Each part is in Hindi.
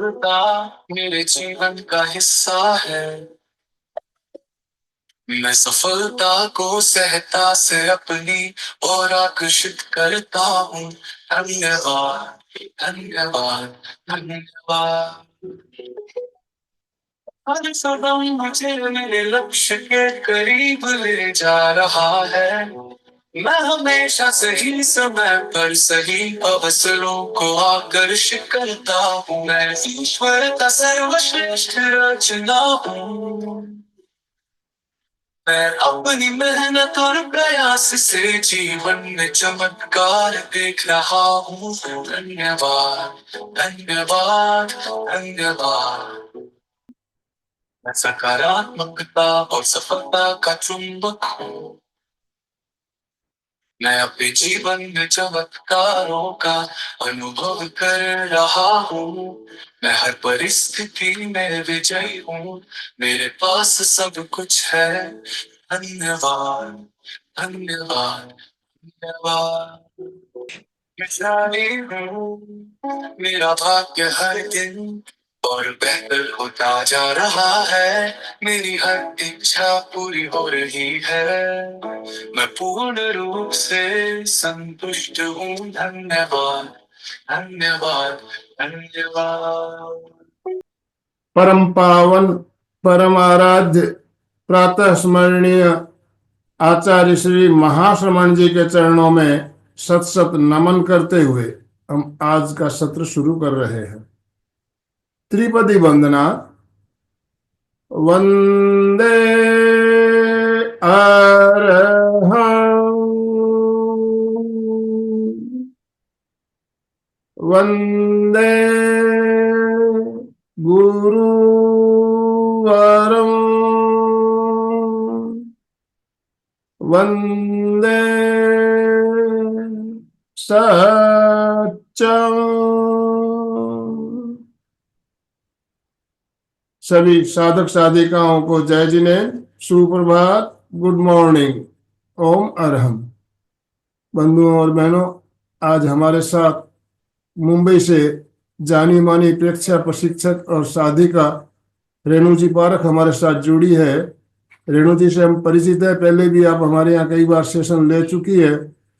छोड़ता, मेरे जीवन का हिस्सा है। मैं सफलता को सहता से अपनी और आकर्षित करता हूँ। धन्यवाद, धन्यवाद, धन्यवाद। हर कदम मुझे मेरे लक्ष्य के करीब ले जा रहा है। मैं हमेशा सही समय पर सही अवसरों को आकर्षित करता हूँ। मैं ईश्वर का सर्वश्रेष्ठ रचना हूँ। मैं अपनी मेहनत और प्रयास से जीवन में चमत्कार देख रहा हूँ। धन्यवाद, धन्यवाद, धन्यवाद। मैं सकारात्मकता और सफलता का चुंबक हूँ। मैं अपने जीवन में चमत्कारों का अनुभव कर रहा हूँ। मैं हर परिस्थिति में विजयी हूँ। मेरे पास सब कुछ है। धन्यवाद, धन्यवाद, धन्यवाद। मैं शादी हूँ, मेरा भाग्य हर दिन और बेहतर होता जा रहा है। मेरी हर इच्छा पूरी हो रही है। मैं पूर्ण रूप से संतुष्ट हूँ। धन्यवाद, धन्यवाद, धन्यवाद। परम पावन, परम आराध्य, प्रातः स्मरणीय आचार्य श्री महाश्रमण जी के चरणों में शत शत नमन करते हुए हम आज का सत्र शुरू कर रहे हैं। त्रिपदी वंदना। वंदे अरहं, वंदे गुरुवरं, वंदे सच्चं। सभी साधक साधिकाओं को जय जिने, सुप्रभात, गुड मॉर्निंग, ओम अरहम। बंधुओं और बहनों, आज हमारे साथ मुंबई से जानी मानी प्रेक्षा प्रशिक्षक और साधिका रेणु जी पारख हमारे साथ जुड़ी है। रेणु जी से हम परिचित है, पहले भी आप हमारे यहाँ कई बार सेशन ले चुकी है।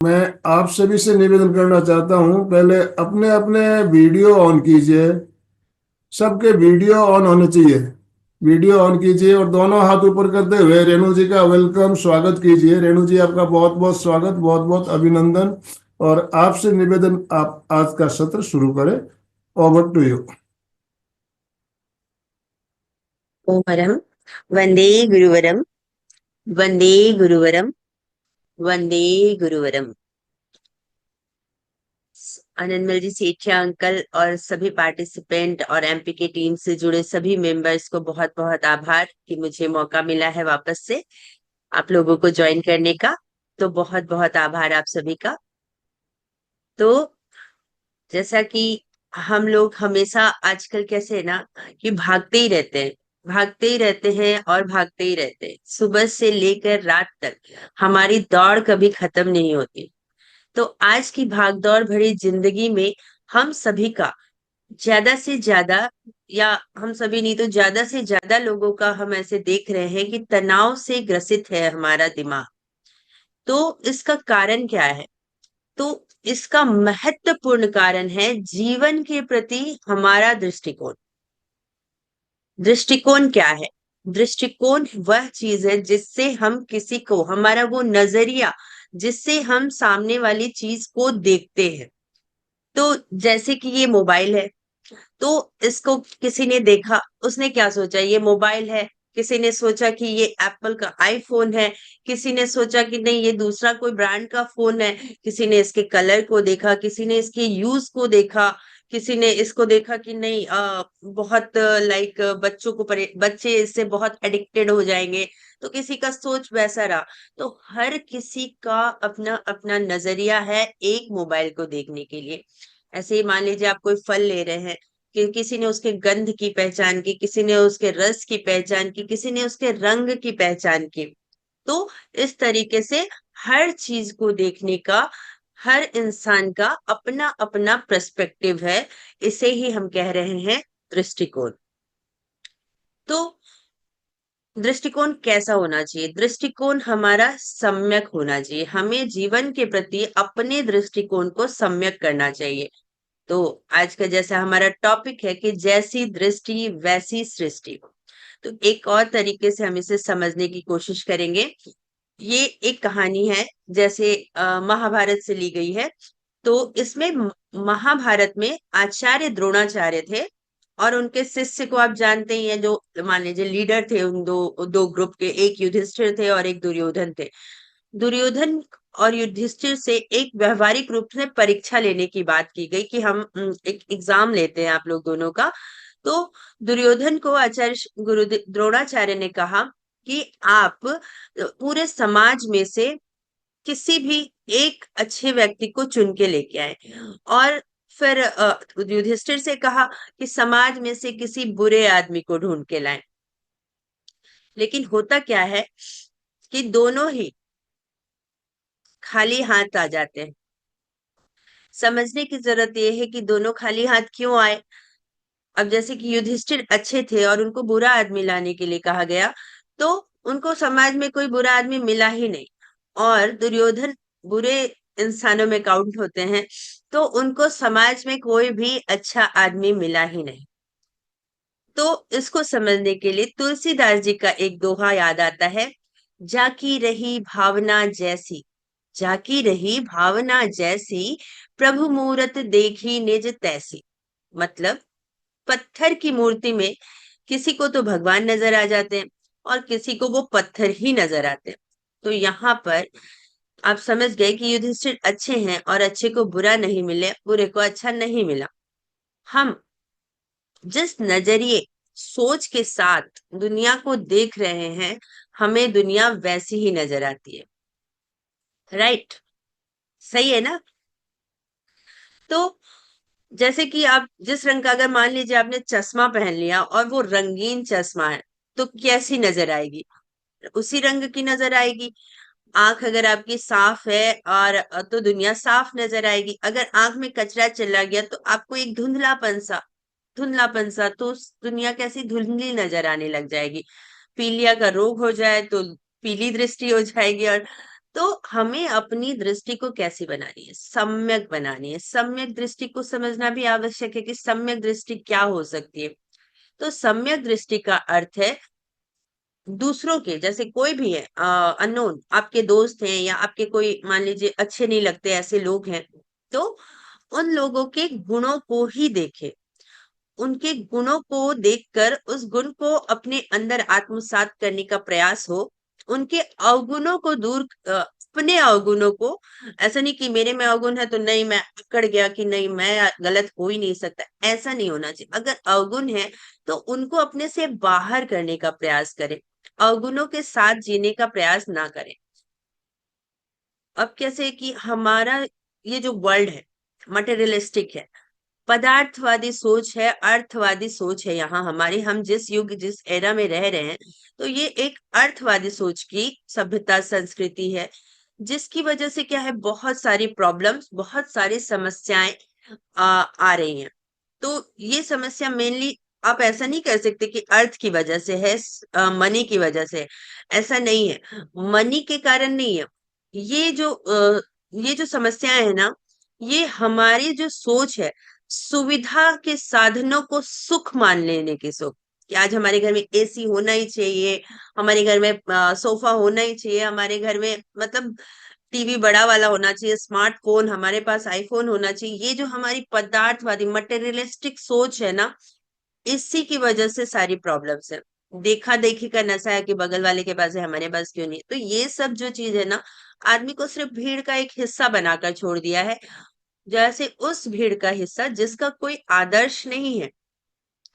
मैं आप सभी से निवेदन करना चाहता हूँ, पहले अपने अपने वीडियो ऑन कीजिए। सबके वीडियो ऑन होने चाहिए। वीडियो ऑन कीजिए और दोनों हाथ ऊपर करते हुए रेणु जी का वेलकम, स्वागत कीजिए। रेणु जी, आपका बहुत बहुत स्वागत, बहुत बहुत अभिनंदन। और आपसे निवेदन, आप आज का सत्र शुरू करें। Over to you. ओमरम। वंदे गुरुवरम, वंदे गुरुवरम, वंदे गुरुवरम। आनंदमल जी सेठिया अंकल और सभी पार्टिसिपेंट और एमपी के टीम से जुड़े सभी मेंबर्स को बहुत बहुत आभार कि मुझे मौका मिला है वापस से आप लोगों को ज्वाइन करने का। तो बहुत बहुत आभार आप सभी का। तो जैसा कि हम लोग हमेशा आजकल कैसे है ना कि भागते ही रहते हैं, भागते ही रहते हैं और भागते ही रहते हैं, सुबह से लेकर रात तक हमारी दौड़ कभी खत्म नहीं होती। तो आज की भागदौड़ भरी जिंदगी में हम सभी का ज्यादा से ज्यादा, या हम सभी नहीं तो ज्यादा से ज्यादा लोगों का हम ऐसे देख रहे हैं कि तनाव से ग्रसित है हमारा दिमाग। तो इसका कारण क्या है? तो इसका महत्वपूर्ण कारण है जीवन के प्रति हमारा दृष्टिकोण। दृष्टिकोण क्या है? दृष्टिकोण वह चीज है जिससे हम किसी को, हमारा वो नजरिया जिससे हम सामने वाली चीज को देखते हैं। तो जैसे कि ये मोबाइल है, तो इसको किसी ने देखा, उसने क्या सोचा ये मोबाइल है। किसी ने सोचा कि ये एप्पल का आईफोन है। किसी ने सोचा कि नहीं ये दूसरा कोई ब्रांड का फोन है। किसी ने इसके कलर को देखा, किसी ने इसके यूज को देखा, किसी ने इसको देखा कि नहीं बहुत लाइक बच्चों को बच्चे इससे बहुत एडिक्टेड हो जाएंगे। तो किसी का सोच वैसा रहा। तो हर किसी का अपना अपना नजरिया है एक मोबाइल को देखने के लिए। ऐसे ही मान लीजिए आप कोई फल ले रहे हैं कि किसी ने उसके गंध की पहचान की, किसी ने उसके रस की पहचान की, किसी ने उसके रंग की पहचान की। तो इस तरीके से हर चीज को देखने का हर इंसान का अपना अपना पर्सपेक्टिव है। इसे ही हम कह रहे हैं दृष्टिकोण। तो दृष्टिकोण कैसा होना चाहिए? दृष्टिकोण हमारा सम्यक होना चाहिए। हमें जीवन के प्रति अपने दृष्टिकोण को सम्यक करना चाहिए। तो आज का जैसा हमारा टॉपिक है कि जैसी दृष्टि वैसी सृष्टि। तो एक और तरीके से हम इसे समझने की कोशिश करेंगे। ये एक कहानी है, जैसे महाभारत से ली गई है। तो इसमें महाभारत में आचार्य द्रोणाचार्य थे और उनके शिष्य को आप जानते ही हैं, जो मान लीजिए लीडर थे उन दो दो ग्रुप के, एक युधिष्ठिर थे और एक दुर्योधन थे। दुर्योधन और युधिष्ठिर से एक व्यवहारिक रूप से परीक्षा लेने की बात की गई कि हम एक एग्जाम लेते हैं आप लोग दोनों का। तो दुर्योधन को आचार्य गुरु द्रोणाचार्य ने कहा कि आप पूरे समाज में से किसी भी एक अच्छे व्यक्ति को चुन के लेके आए, और फिर युधिष्ठिर से कहा कि समाज में से किसी बुरे आदमी को ढूंढ के लाएं। लेकिन होता क्या है कि दोनों ही खाली हाथ आ जाते हैं। समझने की जरूरत यह है कि दोनों खाली हाथ क्यों आए। अब जैसे कि युधिष्ठिर अच्छे थे और उनको बुरा आदमी लाने के लिए कहा गया, तो उनको समाज में कोई बुरा आदमी मिला ही नहीं। और दुर्योधन बुरे इंसानों में काउंट होते हैं, तो उनको समाज में कोई भी अच्छा आदमी मिला ही नहीं। तो इसको समझने के लिए तुलसीदास जी का एक दोहा याद आता है, जाकी रही भावना जैसी, जाकी रही भावना जैसी, प्रभु मूरत देखी निज तैसी। मतलब पत्थर की मूर्ति में किसी को तो भगवान नजर आ जाते हैं और किसी को वो पत्थर ही नजर आते हैं। तो यहाँ पर आप समझ गए कि युधिष्ठिर अच्छे हैं और अच्छे को बुरा नहीं मिले, बुरे को अच्छा नहीं मिला। हम जिस नजरिए सोच के साथ दुनिया को देख रहे हैं, हमें दुनिया वैसी ही नजर आती है। राइट? सही है ना? तो जैसे कि आप जिस रंग का, अगर मान लीजिए आपने चश्मा पहन लिया और वो रंगीन चश्मा है, तो कैसी नजर आएगी? उसी रंग की नजर आएगी। आंख अगर आपकी साफ है और तो दुनिया साफ नजर आएगी। अगर आंख में कचरा चला गया तो आपको एक धुंधलापन सा तो दुनिया कैसी धुंधली नजर आने लग जाएगी। पीलिया का रोग हो जाए तो पीली दृष्टि हो जाएगी। और तो हमें अपनी दृष्टि को कैसी बनानी है? सम्यक बनानी है। सम्यक दृष्टि को समझना भी आवश्यक है कि सम्यक दृष्टि क्या हो सकती है। तो सम्यक दृष्टि का अर्थ है दूसरों के, जैसे कोई भी है अननोन आपके दोस्त हैं या आपके कोई मान लीजिए अच्छे नहीं लगते ऐसे लोग हैं, तो उन लोगों के गुणों को ही देखें। उनके गुणों को देखकर उस गुण को अपने अंदर आत्मसात करने का प्रयास हो। उनके अवगुणों को अपने अवगुणों को, ऐसा नहीं कि मेरे में अवगुण है तो नहीं मैं अकड़ गया कि नहीं मैं गलत हो ही नहीं सकता, ऐसा नहीं होना चाहिए। अगर अवगुण है तो उनको अपने से बाहर करने का प्रयास करें, अवगुणों के साथ जीने का प्रयास ना करें। अब कैसे कि हमारा ये जो वर्ल्ड है मटेरियलिस्टिक है, पदार्थवादी सोच है, अर्थवादी सोच है। यहाँ हमारी, हम जिस युग जिस एरा में रह रहे हैं, तो ये एक अर्थवादी सोच की सभ्यता संस्कृति है, जिसकी वजह से क्या है, बहुत सारी प्रॉब्लम्स, बहुत सारी समस्याएं आ रही हैं। तो ये समस्या मेनली आप ऐसा नहीं कह सकते कि अर्थ की वजह से है, मनी की वजह से। ऐसा नहीं है, मनी के कारण नहीं है। ये जो समस्याएं है ना, ये हमारी जो सोच है, सुविधा के साधनों को सुख मान लेने की सोच, कि आज हमारे घर में एसी होना ही चाहिए, हमारे घर में सोफा होना ही चाहिए, हमारे घर में मतलब टीवी बड़ा वाला होना चाहिए, स्मार्टफोन, हमारे पास आईफोन होना चाहिए। ये जो हमारी पदार्थवादी मटेरियलिस्टिक सोच है ना, इसी की वजह से सारी प्रॉब्लम्स है। देखा देखी का नशा है कि बगल वाले के पास है, हमारे पास क्यों नहीं। तो ये सब जो चीज है ना, आदमी को सिर्फ भीड़ का एक हिस्सा बनाकर छोड़ दिया है, जैसे उस भीड़ का हिस्सा जिसका कोई आदर्श नहीं है।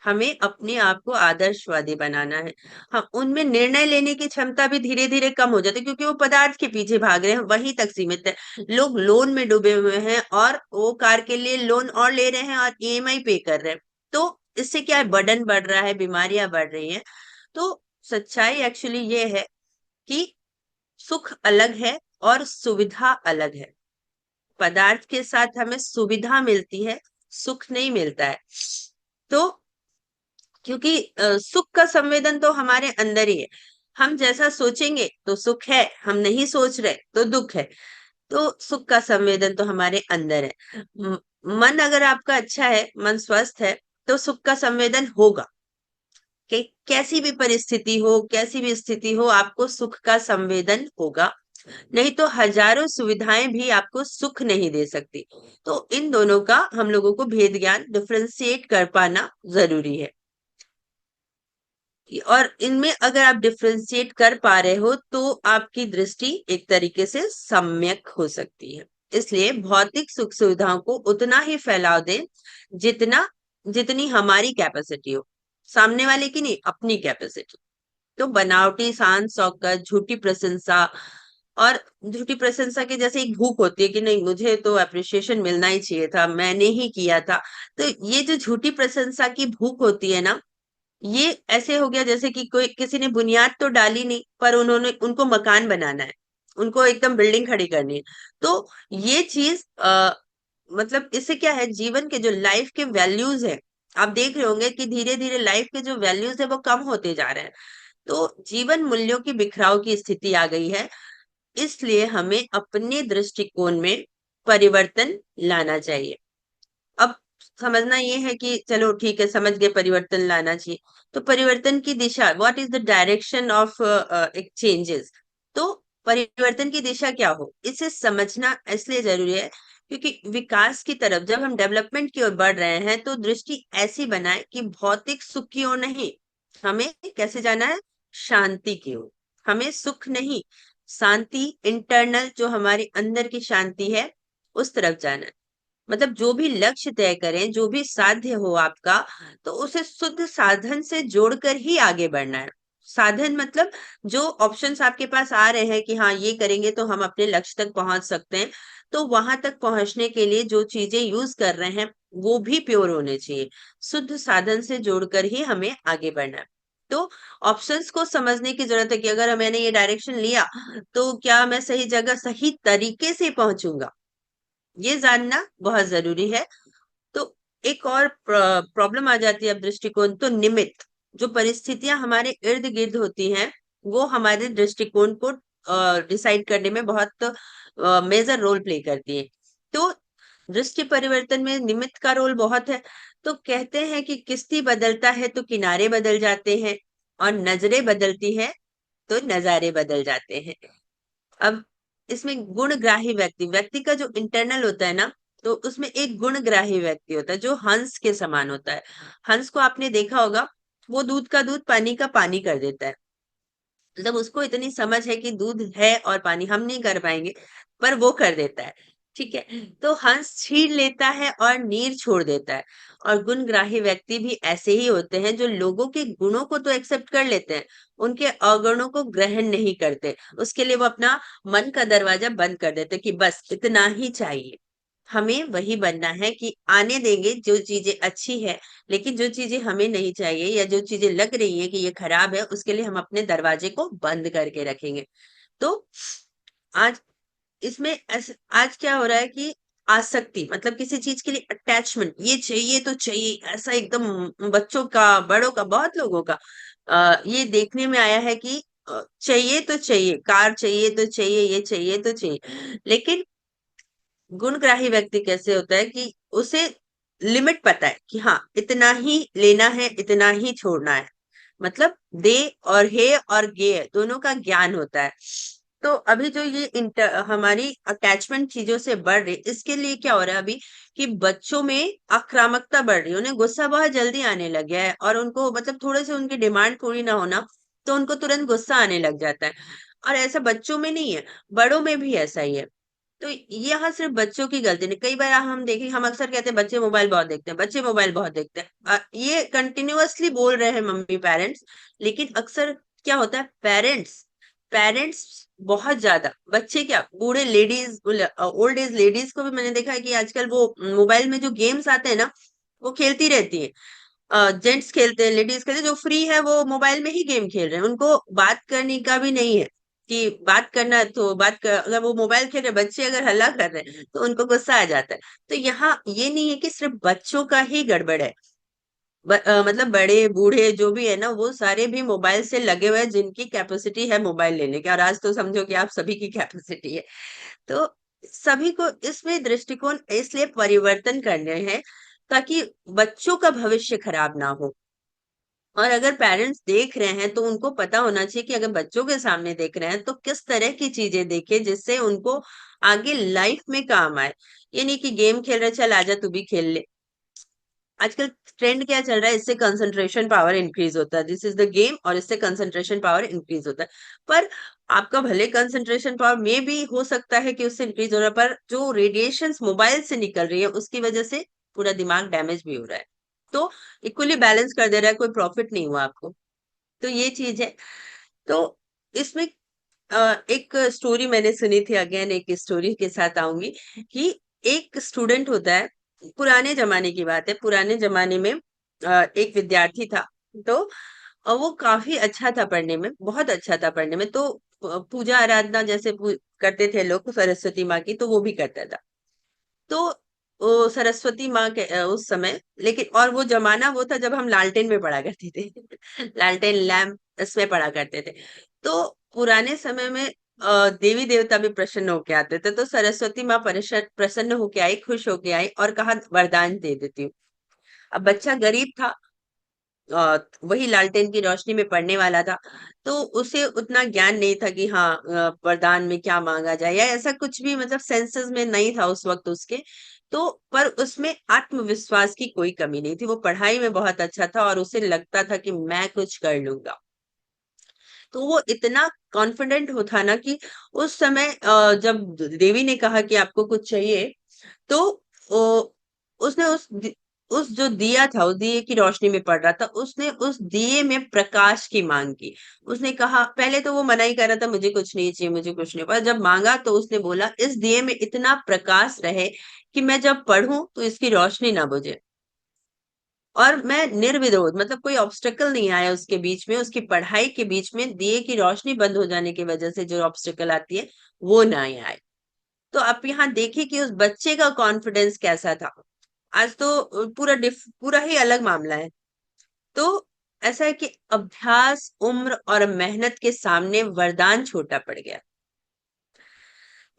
हमें अपने आप को आदर्शवादी बनाना है। हम उनमें निर्णय लेने की क्षमता भी धीरे धीरे कम हो जाती है, क्योंकि वो पदार्थ के पीछे भाग रहे हैं, वहीं तक सीमित है। लोग लोन में डूबे हुए हैं और वो कार के लिए लोन और ले रहे हैं और ईएमआई पे कर रहे हैं। तो इससे क्या है, बर्डन बढ़ रहा है, बीमारियां बढ़ रही हैं। तो सच्चाई एक्चुअली ये है कि सुख अलग है और सुविधा अलग है। पदार्थ के साथ हमें सुविधा मिलती है, सुख नहीं मिलता है। तो क्योंकि सुख का संवेदन तो हमारे अंदर ही है। हम जैसा सोचेंगे तो सुख है, हम नहीं सोच रहे तो दुख है। तो सुख का संवेदन तो हमारे अंदर है। मन अगर आपका अच्छा है, मन स्वस्थ है, तो सुख का संवेदन होगा। कि कैसी भी परिस्थिति हो, कैसी भी स्थिति हो, आपको सुख का संवेदन होगा। नहीं तो हजारों सुविधाएं भी आपको सुख नहीं दे सकती। तो इन दोनों का हम लोगों को भेद ज्ञान, डिफरेंशिएट कर पाना जरूरी है। और इनमें अगर आप डिफरेंशिएट कर पा रहे हो तो आपकी दृष्टि एक तरीके से सम्यक हो सकती है। इसलिए भौतिक सुख सुविधाओं को उतना ही फैलाव दें जितना जितनी हमारी कैपेसिटी हो, सामने वाले की नहीं, अपनी कैपेसिटी। तो बनावटी शान शौकत, झूठी प्रशंसा, और झूठी प्रशंसा के जैसे एक भूख होती है कि नहीं, मुझे तो अप्रिशिएशन मिलना ही चाहिए था, मैंने ही किया था। तो ये जो झूठी प्रशंसा की भूख होती है ना, ये ऐसे हो गया जैसे कि कोई किसी ने बुनियाद तो डाली नहीं, पर उन्होंने उनको मकान बनाना है, उनको एकदम बिल्डिंग खड़ी करनी है। तो ये चीज मतलब इससे क्या है, जीवन के जो लाइफ के वैल्यूज है, आप देख रहे होंगे कि धीरे धीरे लाइफ के जो वैल्यूज है वो कम होते जा रहे हैं। तो जीवन मूल्यों की बिखराव की स्थिति आ गई है। इसलिए हमें अपने दृष्टिकोण में परिवर्तन लाना चाहिए। अब समझना ये है कि चलो ठीक है, समझ गए परिवर्तन लाना चाहिए। तो परिवर्तन की दिशा, what is the direction of एक चेंजेस। तो परिवर्तन की दिशा क्या हो, इसे समझना इसलिए जरूरी है क्योंकि विकास की तरफ जब हम डेवलपमेंट की ओर बढ़ रहे हैं तो दृष्टि ऐसी बनाए कि भौतिक सुख की ओर नहीं, हमें कैसे जाना है, शांति की ओर। हमें सुख नहीं, शांति, इंटरनल जो हमारे अंदर की शांति है, उस तरफ जाना है। मतलब जो भी लक्ष्य तय करें, जो भी साध्य हो आपका, तो उसे शुद्ध साधन से जोड़कर ही आगे बढ़ना है। साधन मतलब जो ऑप्शंस आपके पास आ रहे हैं कि हाँ ये करेंगे तो हम अपने लक्ष्य तक पहुंच सकते हैं, तो वहां तक पहुंचने के लिए जो चीजें यूज कर रहे हैं वो भी प्योर होने चाहिए। शुद्ध साधन से जोड़कर ही हमें आगे बढ़ना है। तो ऑप्शंस को समझने की जरूरत है कि अगर मैंने ये डायरेक्शन लिया तो क्या मैं सही जगह सही तरीके से पहुंचूंगा, ये जानना बहुत जरूरी है। तो एक और प्रॉब्लम आ जाती है अब दृष्टिकोण, तो निमित्त, जो परिस्थितियां हमारे इर्द गिर्द होती हैं वो हमारे दृष्टिकोण को डिसाइड करने में बहुत मेजर रोल प्ले करती है। तो दृष्टि परिवर्तन में निमित्त का रोल बहुत है। तो कहते हैं कि किश्ती बदलता है तो किनारे बदल जाते हैं, और नजरें बदलती है तो नजारे बदल जाते हैं। अब इसमें गुणग्राही व्यक्ति, व्यक्ति का जो इंटरनल होता है ना, तो उसमें एक गुणग्राही व्यक्ति होता है जो हंस के समान होता है। हंस को आपने देखा होगा, वो दूध का दूध, पानी का पानी कर देता है। मतलब उसको इतनी समझ है कि दूध है और पानी हम नहीं कर पाएंगे, पर वो कर देता है। ठीक है, तो हंस छीन लेता है और नीर छोड़ देता है। और गुणग्राही व्यक्ति भी ऐसे ही होते हैं जो लोगों के गुणों को तो एक्सेप्ट कर लेते हैं, उनके अवगुणों को ग्रहण नहीं करते। उसके लिए वो अपना मन का दरवाजा बंद कर देते कि बस इतना ही चाहिए। हमें वही बनना है कि आने देंगे जो चीजें अच्छी है, लेकिन जो चीजें हमें नहीं चाहिए या जो चीजें लग रही है कि ये खराब है, उसके लिए हम अपने दरवाजे को बंद करके रखेंगे। तो आज इसमें आज क्या हो रहा है कि आसक्ति, मतलब किसी चीज के लिए अटैचमेंट, ये चाहिए तो चाहिए, ऐसा एकदम बच्चों का, बड़ों का, बहुत लोगों का ये देखने में आया है कि चाहिए तो चाहिए, कार चाहिए तो चाहिए, ये चाहिए तो चाहिए। लेकिन गुणग्राही व्यक्ति कैसे होता है कि उसे लिमिट पता है कि हाँ इतना ही लेना है, इतना ही छोड़ना है। मतलब दे और हे और गे दोनों का ज्ञान होता है। तो अभी जो ये हमारी अटैचमेंट चीजों से बढ़ रही, इसके लिए क्या हो रहा है अभी कि बच्चों में आक्रामकता बढ़ रही है, उन्हें गुस्सा बहुत जल्दी आने लग गया है, और उनको मतलब थोड़े से उनकी डिमांड पूरी ना होना तो उनको तुरंत गुस्सा आने लग जाता है। और ऐसा बच्चों में नहीं है, बड़ों में भी ऐसा ही है। तो यहाँ सिर्फ बच्चों की गलती नहीं, कई बार हम देखें, हम अक्सर कहते हैं बच्चे मोबाइल बहुत देखते हैं, बच्चे मोबाइल बहुत देखते हैं, ये कंटिन्यूअसली बोल रहे हैं मम्मी पेरेंट्स। लेकिन अक्सर क्या होता है, पेरेंट्स पेरेंट्स बहुत ज्यादा, बच्चे क्या, बूढ़े लेडीज, ओल्ड एज लेडीज को भी मैंने देखा है कि आजकल वो मोबाइल में जो गेम्स आते हैं ना, वो खेलती रहती है। जेंट्स खेलते हैं, लेडीज खेलते हैं, जो फ्री है वो मोबाइल में ही गेम खेल रहे हैं, उनको बात करने का भी नहीं है कि बात करना है तो अगर वो मोबाइल खेल रहे, बच्चे अगर हल्ला कर रहे हैं तो उनको गुस्सा आ जाता है। तो यहाँ ये नहीं है कि सिर्फ बच्चों का ही गड़बड़ है, मतलब बड़े बूढ़े जो भी है ना, वो सारे भी मोबाइल से लगे हुए हैं, जिनकी कैपेसिटी है मोबाइल लेने की। और आज तो समझो कि आप सभी की कैपेसिटी है। तो सभी को इसमें दृष्टिकोण इसलिए परिवर्तन करने हैं, ताकि बच्चों का भविष्य खराब ना हो। और अगर पेरेंट्स देख रहे हैं तो उनको पता होना चाहिए कि अगर बच्चों के सामने देख रहे हैं तो किस तरह की चीजें देखें, जिससे उनको आगे लाइफ में काम आए। ये नहीं कि गेम खेल रहे, चल आजा तू भी खेल ले। आजकल ट्रेंड क्या चल रहा है, इससे कंसंट्रेशन पावर इंक्रीज होता है, दिस इज द गेम, और इससे कंसंट्रेशन पावर इंक्रीज होता है। पर आपका भले कंसंट्रेशन पावर में भी हो सकता है कि उससे इंक्रीज हो रहा है, पर जो रेडिएशंस मोबाइल से निकल रही है उसकी वजह से पूरा दिमाग डैमेज भी हो रहा है। तो इक्वली बैलेंस कर दे रहा है, कोई प्रॉफिट नहीं हुआ आपको। तो ये चीज है। तो इसमें एक स्टोरी मैंने सुनी थी, अगेन एक स्टोरी के साथ आऊंगी, कि एक स्टूडेंट होता है। पुराने जमाने की बात है, पुराने जमाने में एक विद्यार्थी था। तो वो काफी अच्छा था पढ़ने में, बहुत अच्छा था पढ़ने में। तो पूजा आराधना जैसे करते थे लोग सरस्वती माँ की, तो वो भी करता था। तो वो सरस्वती माँ के उस समय, लेकिन और वो जमाना वो था जब हम लालटेन में पढ़ा करते थे लालटेन लैम्प इसमें पढ़ा करते थे। तो पुराने समय में देवी देवता भी प्रसन्न होके आते थे। तो सरस्वती माँ प्रसन्न होके आई, खुश होके आई और कहा वरदान दे देती हूँ। अब बच्चा गरीब था, वही लालटेन की रोशनी में पढ़ने वाला था। तो उसे उतना ज्ञान नहीं था कि हाँ वरदान में क्या मांगा जाए, या ऐसा कुछ भी मतलब सेंसेस में नहीं था उस वक्त उसके। तो पर उसमें आत्मविश्वास की कोई कमी नहीं थी, वो पढ़ाई में बहुत अच्छा था और उसे लगता था कि मैं कुछ कर लूंगा। तो वो इतना कॉन्फिडेंट हो था ना कि उस समय जब देवी ने कहा कि आपको कुछ चाहिए, तो उसने उस जो दिया था, उस दिए की रोशनी में पड़ रहा था, उसने उस दिए में प्रकाश की मांग की। उसने कहा, पहले तो वो मना ही कर रहा था, मुझे कुछ नहीं चाहिए, मुझे कुछ नहीं, पर जब मांगा तो उसने बोला इस दिए में इतना प्रकाश रहे कि मैं जब पढ़ूं तो इसकी रोशनी ना बुझे। और मैं निर्विरोध, मतलब कोई ऑब्स्टेकल नहीं आया उसके बीच में, उसकी पढ़ाई के बीच में दिए की रोशनी बंद हो जाने की वजह से जो ऑब्स्टेकल आती है वो ना आए। तो आप यहाँ देखिए कि उस बच्चे का कॉन्फिडेंस कैसा था। आज तो पूरा ही अलग मामला है। तो ऐसा है कि अभ्यास, उम्र और मेहनत के सामने वरदान छोटा पड़ गया।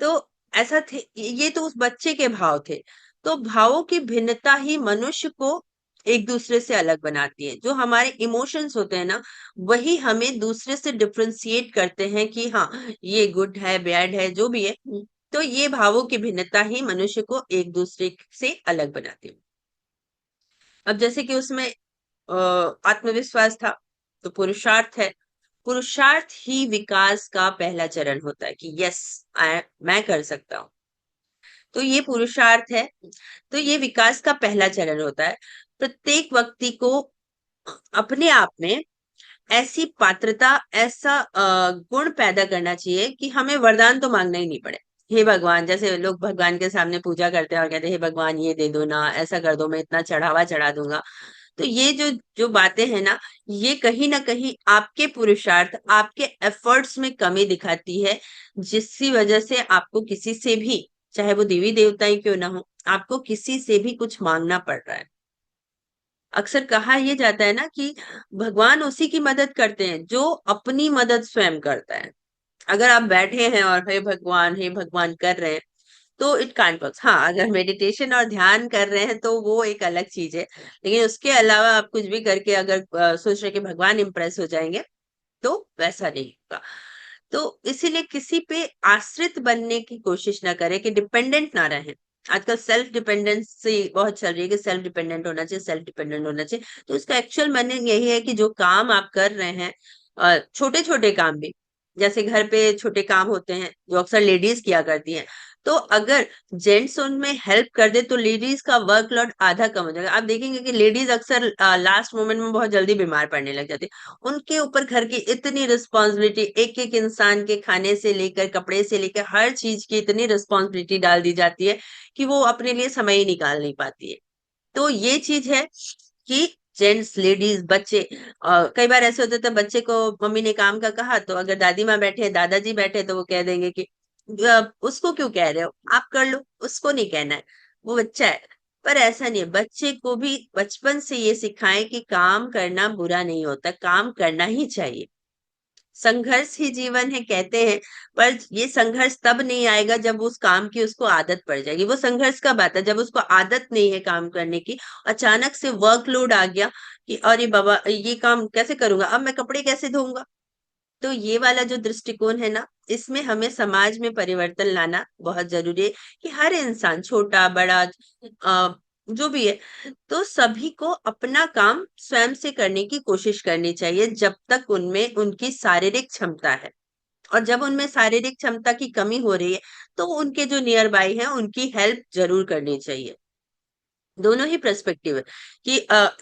तो ऐसा थे, ये तो उस बच्चे के भाव थे। तो भावों की भिन्नता ही मनुष्य को एक दूसरे से अलग बनाती है। जो हमारे इमोशंस होते हैं ना, वही हमें दूसरे से डिफरेंशिएट करते हैं कि हाँ ये गुड है, बैड है, जो भी है। तो ये भावों की भिन्नता ही मनुष्य को एक दूसरे से अलग बनाती है। अब जैसे कि उसमें आत्मविश्वास था, तो पुरुषार्थ है। पुरुषार्थ ही विकास का पहला चरण होता है कि यस, मैं कर सकता हूँ। तो ये पुरुषार्थ है। तो ये विकास का पहला चरण होता है। प्रत्येक व्यक्ति को अपने आप में ऐसी पात्रता, ऐसा गुण पैदा करना चाहिए कि हमें वरदान तो मांगना ही नहीं पड़े। हे भगवान, जैसे लोग भगवान के सामने पूजा करते हैं और कहते हैं हे भगवान ये दे दो ना, ऐसा कर दो, मैं इतना चढ़ावा चढ़ा दूंगा। तो ये जो जो बातें हैं ना, ये कहीं ना कहीं आपके पुरुषार्थ, आपके एफर्ट्स में कमी दिखाती है, जिसकी वजह से आपको किसी से भी, चाहे वो देवी देवता ही क्यों ना हो, आपको किसी से भी कुछ मांगना पड़ रहा है। अक्सर कहा यह जाता है ना कि भगवान उसी की मदद करते हैं जो अपनी मदद स्वयं करता है। अगर आप बैठे हैं और हे भगवान कर रहे हैं, तो इट कांट वर्क। हाँ, अगर मेडिटेशन और ध्यान कर रहे हैं तो वो एक अलग चीज है। लेकिन उसके अलावा आप कुछ भी करके अगर सोच रहे कि भगवान इंप्रेस हो जाएंगे, तो वैसा नहीं होगा। तो इसीलिए किसी पे आश्रित बनने की कोशिश ना करें, कि डिपेंडेंट ना रहें। आजकल सेल्फ डिपेंडेंसी बहुत चल रही है कि सेल्फ डिपेंडेंट होना चाहिए, सेल्फ डिपेंडेंट होना चाहिए। तो इसका एक्चुअल मीनिंग यही है कि जो काम आप कर रहे हैं, छोटे छोटे काम भी, जैसे घर पे छोटे काम होते हैं जो अक्सर लेडीज किया करती हैं, तो अगर जेंट्स उनमें हेल्प कर दे तो लेडीज का वर्कलोड आधा कम हो जाएगा। आप देखेंगे कि लेडीज अक्सर लास्ट मोमेंट में बहुत जल्दी बीमार पड़ने लग जाती है। उनके ऊपर घर की इतनी रिस्पॉन्सिबिलिटी, एक एक इंसान के खाने से लेकर कपड़े से लेकर हर चीज की इतनी रिस्पॉन्सिबिलिटी डाल दी जाती है कि वो अपने लिए समय ही निकाल नहीं पाती है। तो ये चीज है कि जेंट्स, लेडीज, बच्चे, कई बार ऐसे होते थे, बच्चे को मम्मी ने काम का कहा तो अगर दादी माँ बैठे, दादाजी बैठे, तो वो कह देंगे कि उसको क्यों कह रहे हो, आप कर लो, उसको नहीं कहना है, वो बच्चा है। पर ऐसा नहीं है, बच्चे को भी बचपन से ये सिखाएं कि काम करना बुरा नहीं होता, काम करना ही चाहिए। संघर्ष ही जीवन है कहते हैं, पर ये संघर्ष तब नहीं आएगा जब उस काम की उसको आदत पड़ जाएगी। वो संघर्ष कब आता है? जब उसको आदत नहीं है काम करने की, अचानक से वर्कलोड आ गया कि अरे बाबा ये काम कैसे करूंगा, अब मैं कपड़े कैसे धोऊंगा। तो ये वाला जो दृष्टिकोण है ना, इसमें हमें समाज में परिवर्तन लाना बहुत जरूरी है कि हर इंसान, छोटा बड़ा जो भी है, तो सभी को अपना काम स्वयं से करने की कोशिश करनी चाहिए जब तक उनमें उनकी शारीरिक क्षमता है। और जब उनमें शारीरिक क्षमता की कमी हो रही है, तो उनके जो नियर बाई है उनकी हेल्प जरूर करनी चाहिए। दोनों ही पर्सपेक्टिव है कि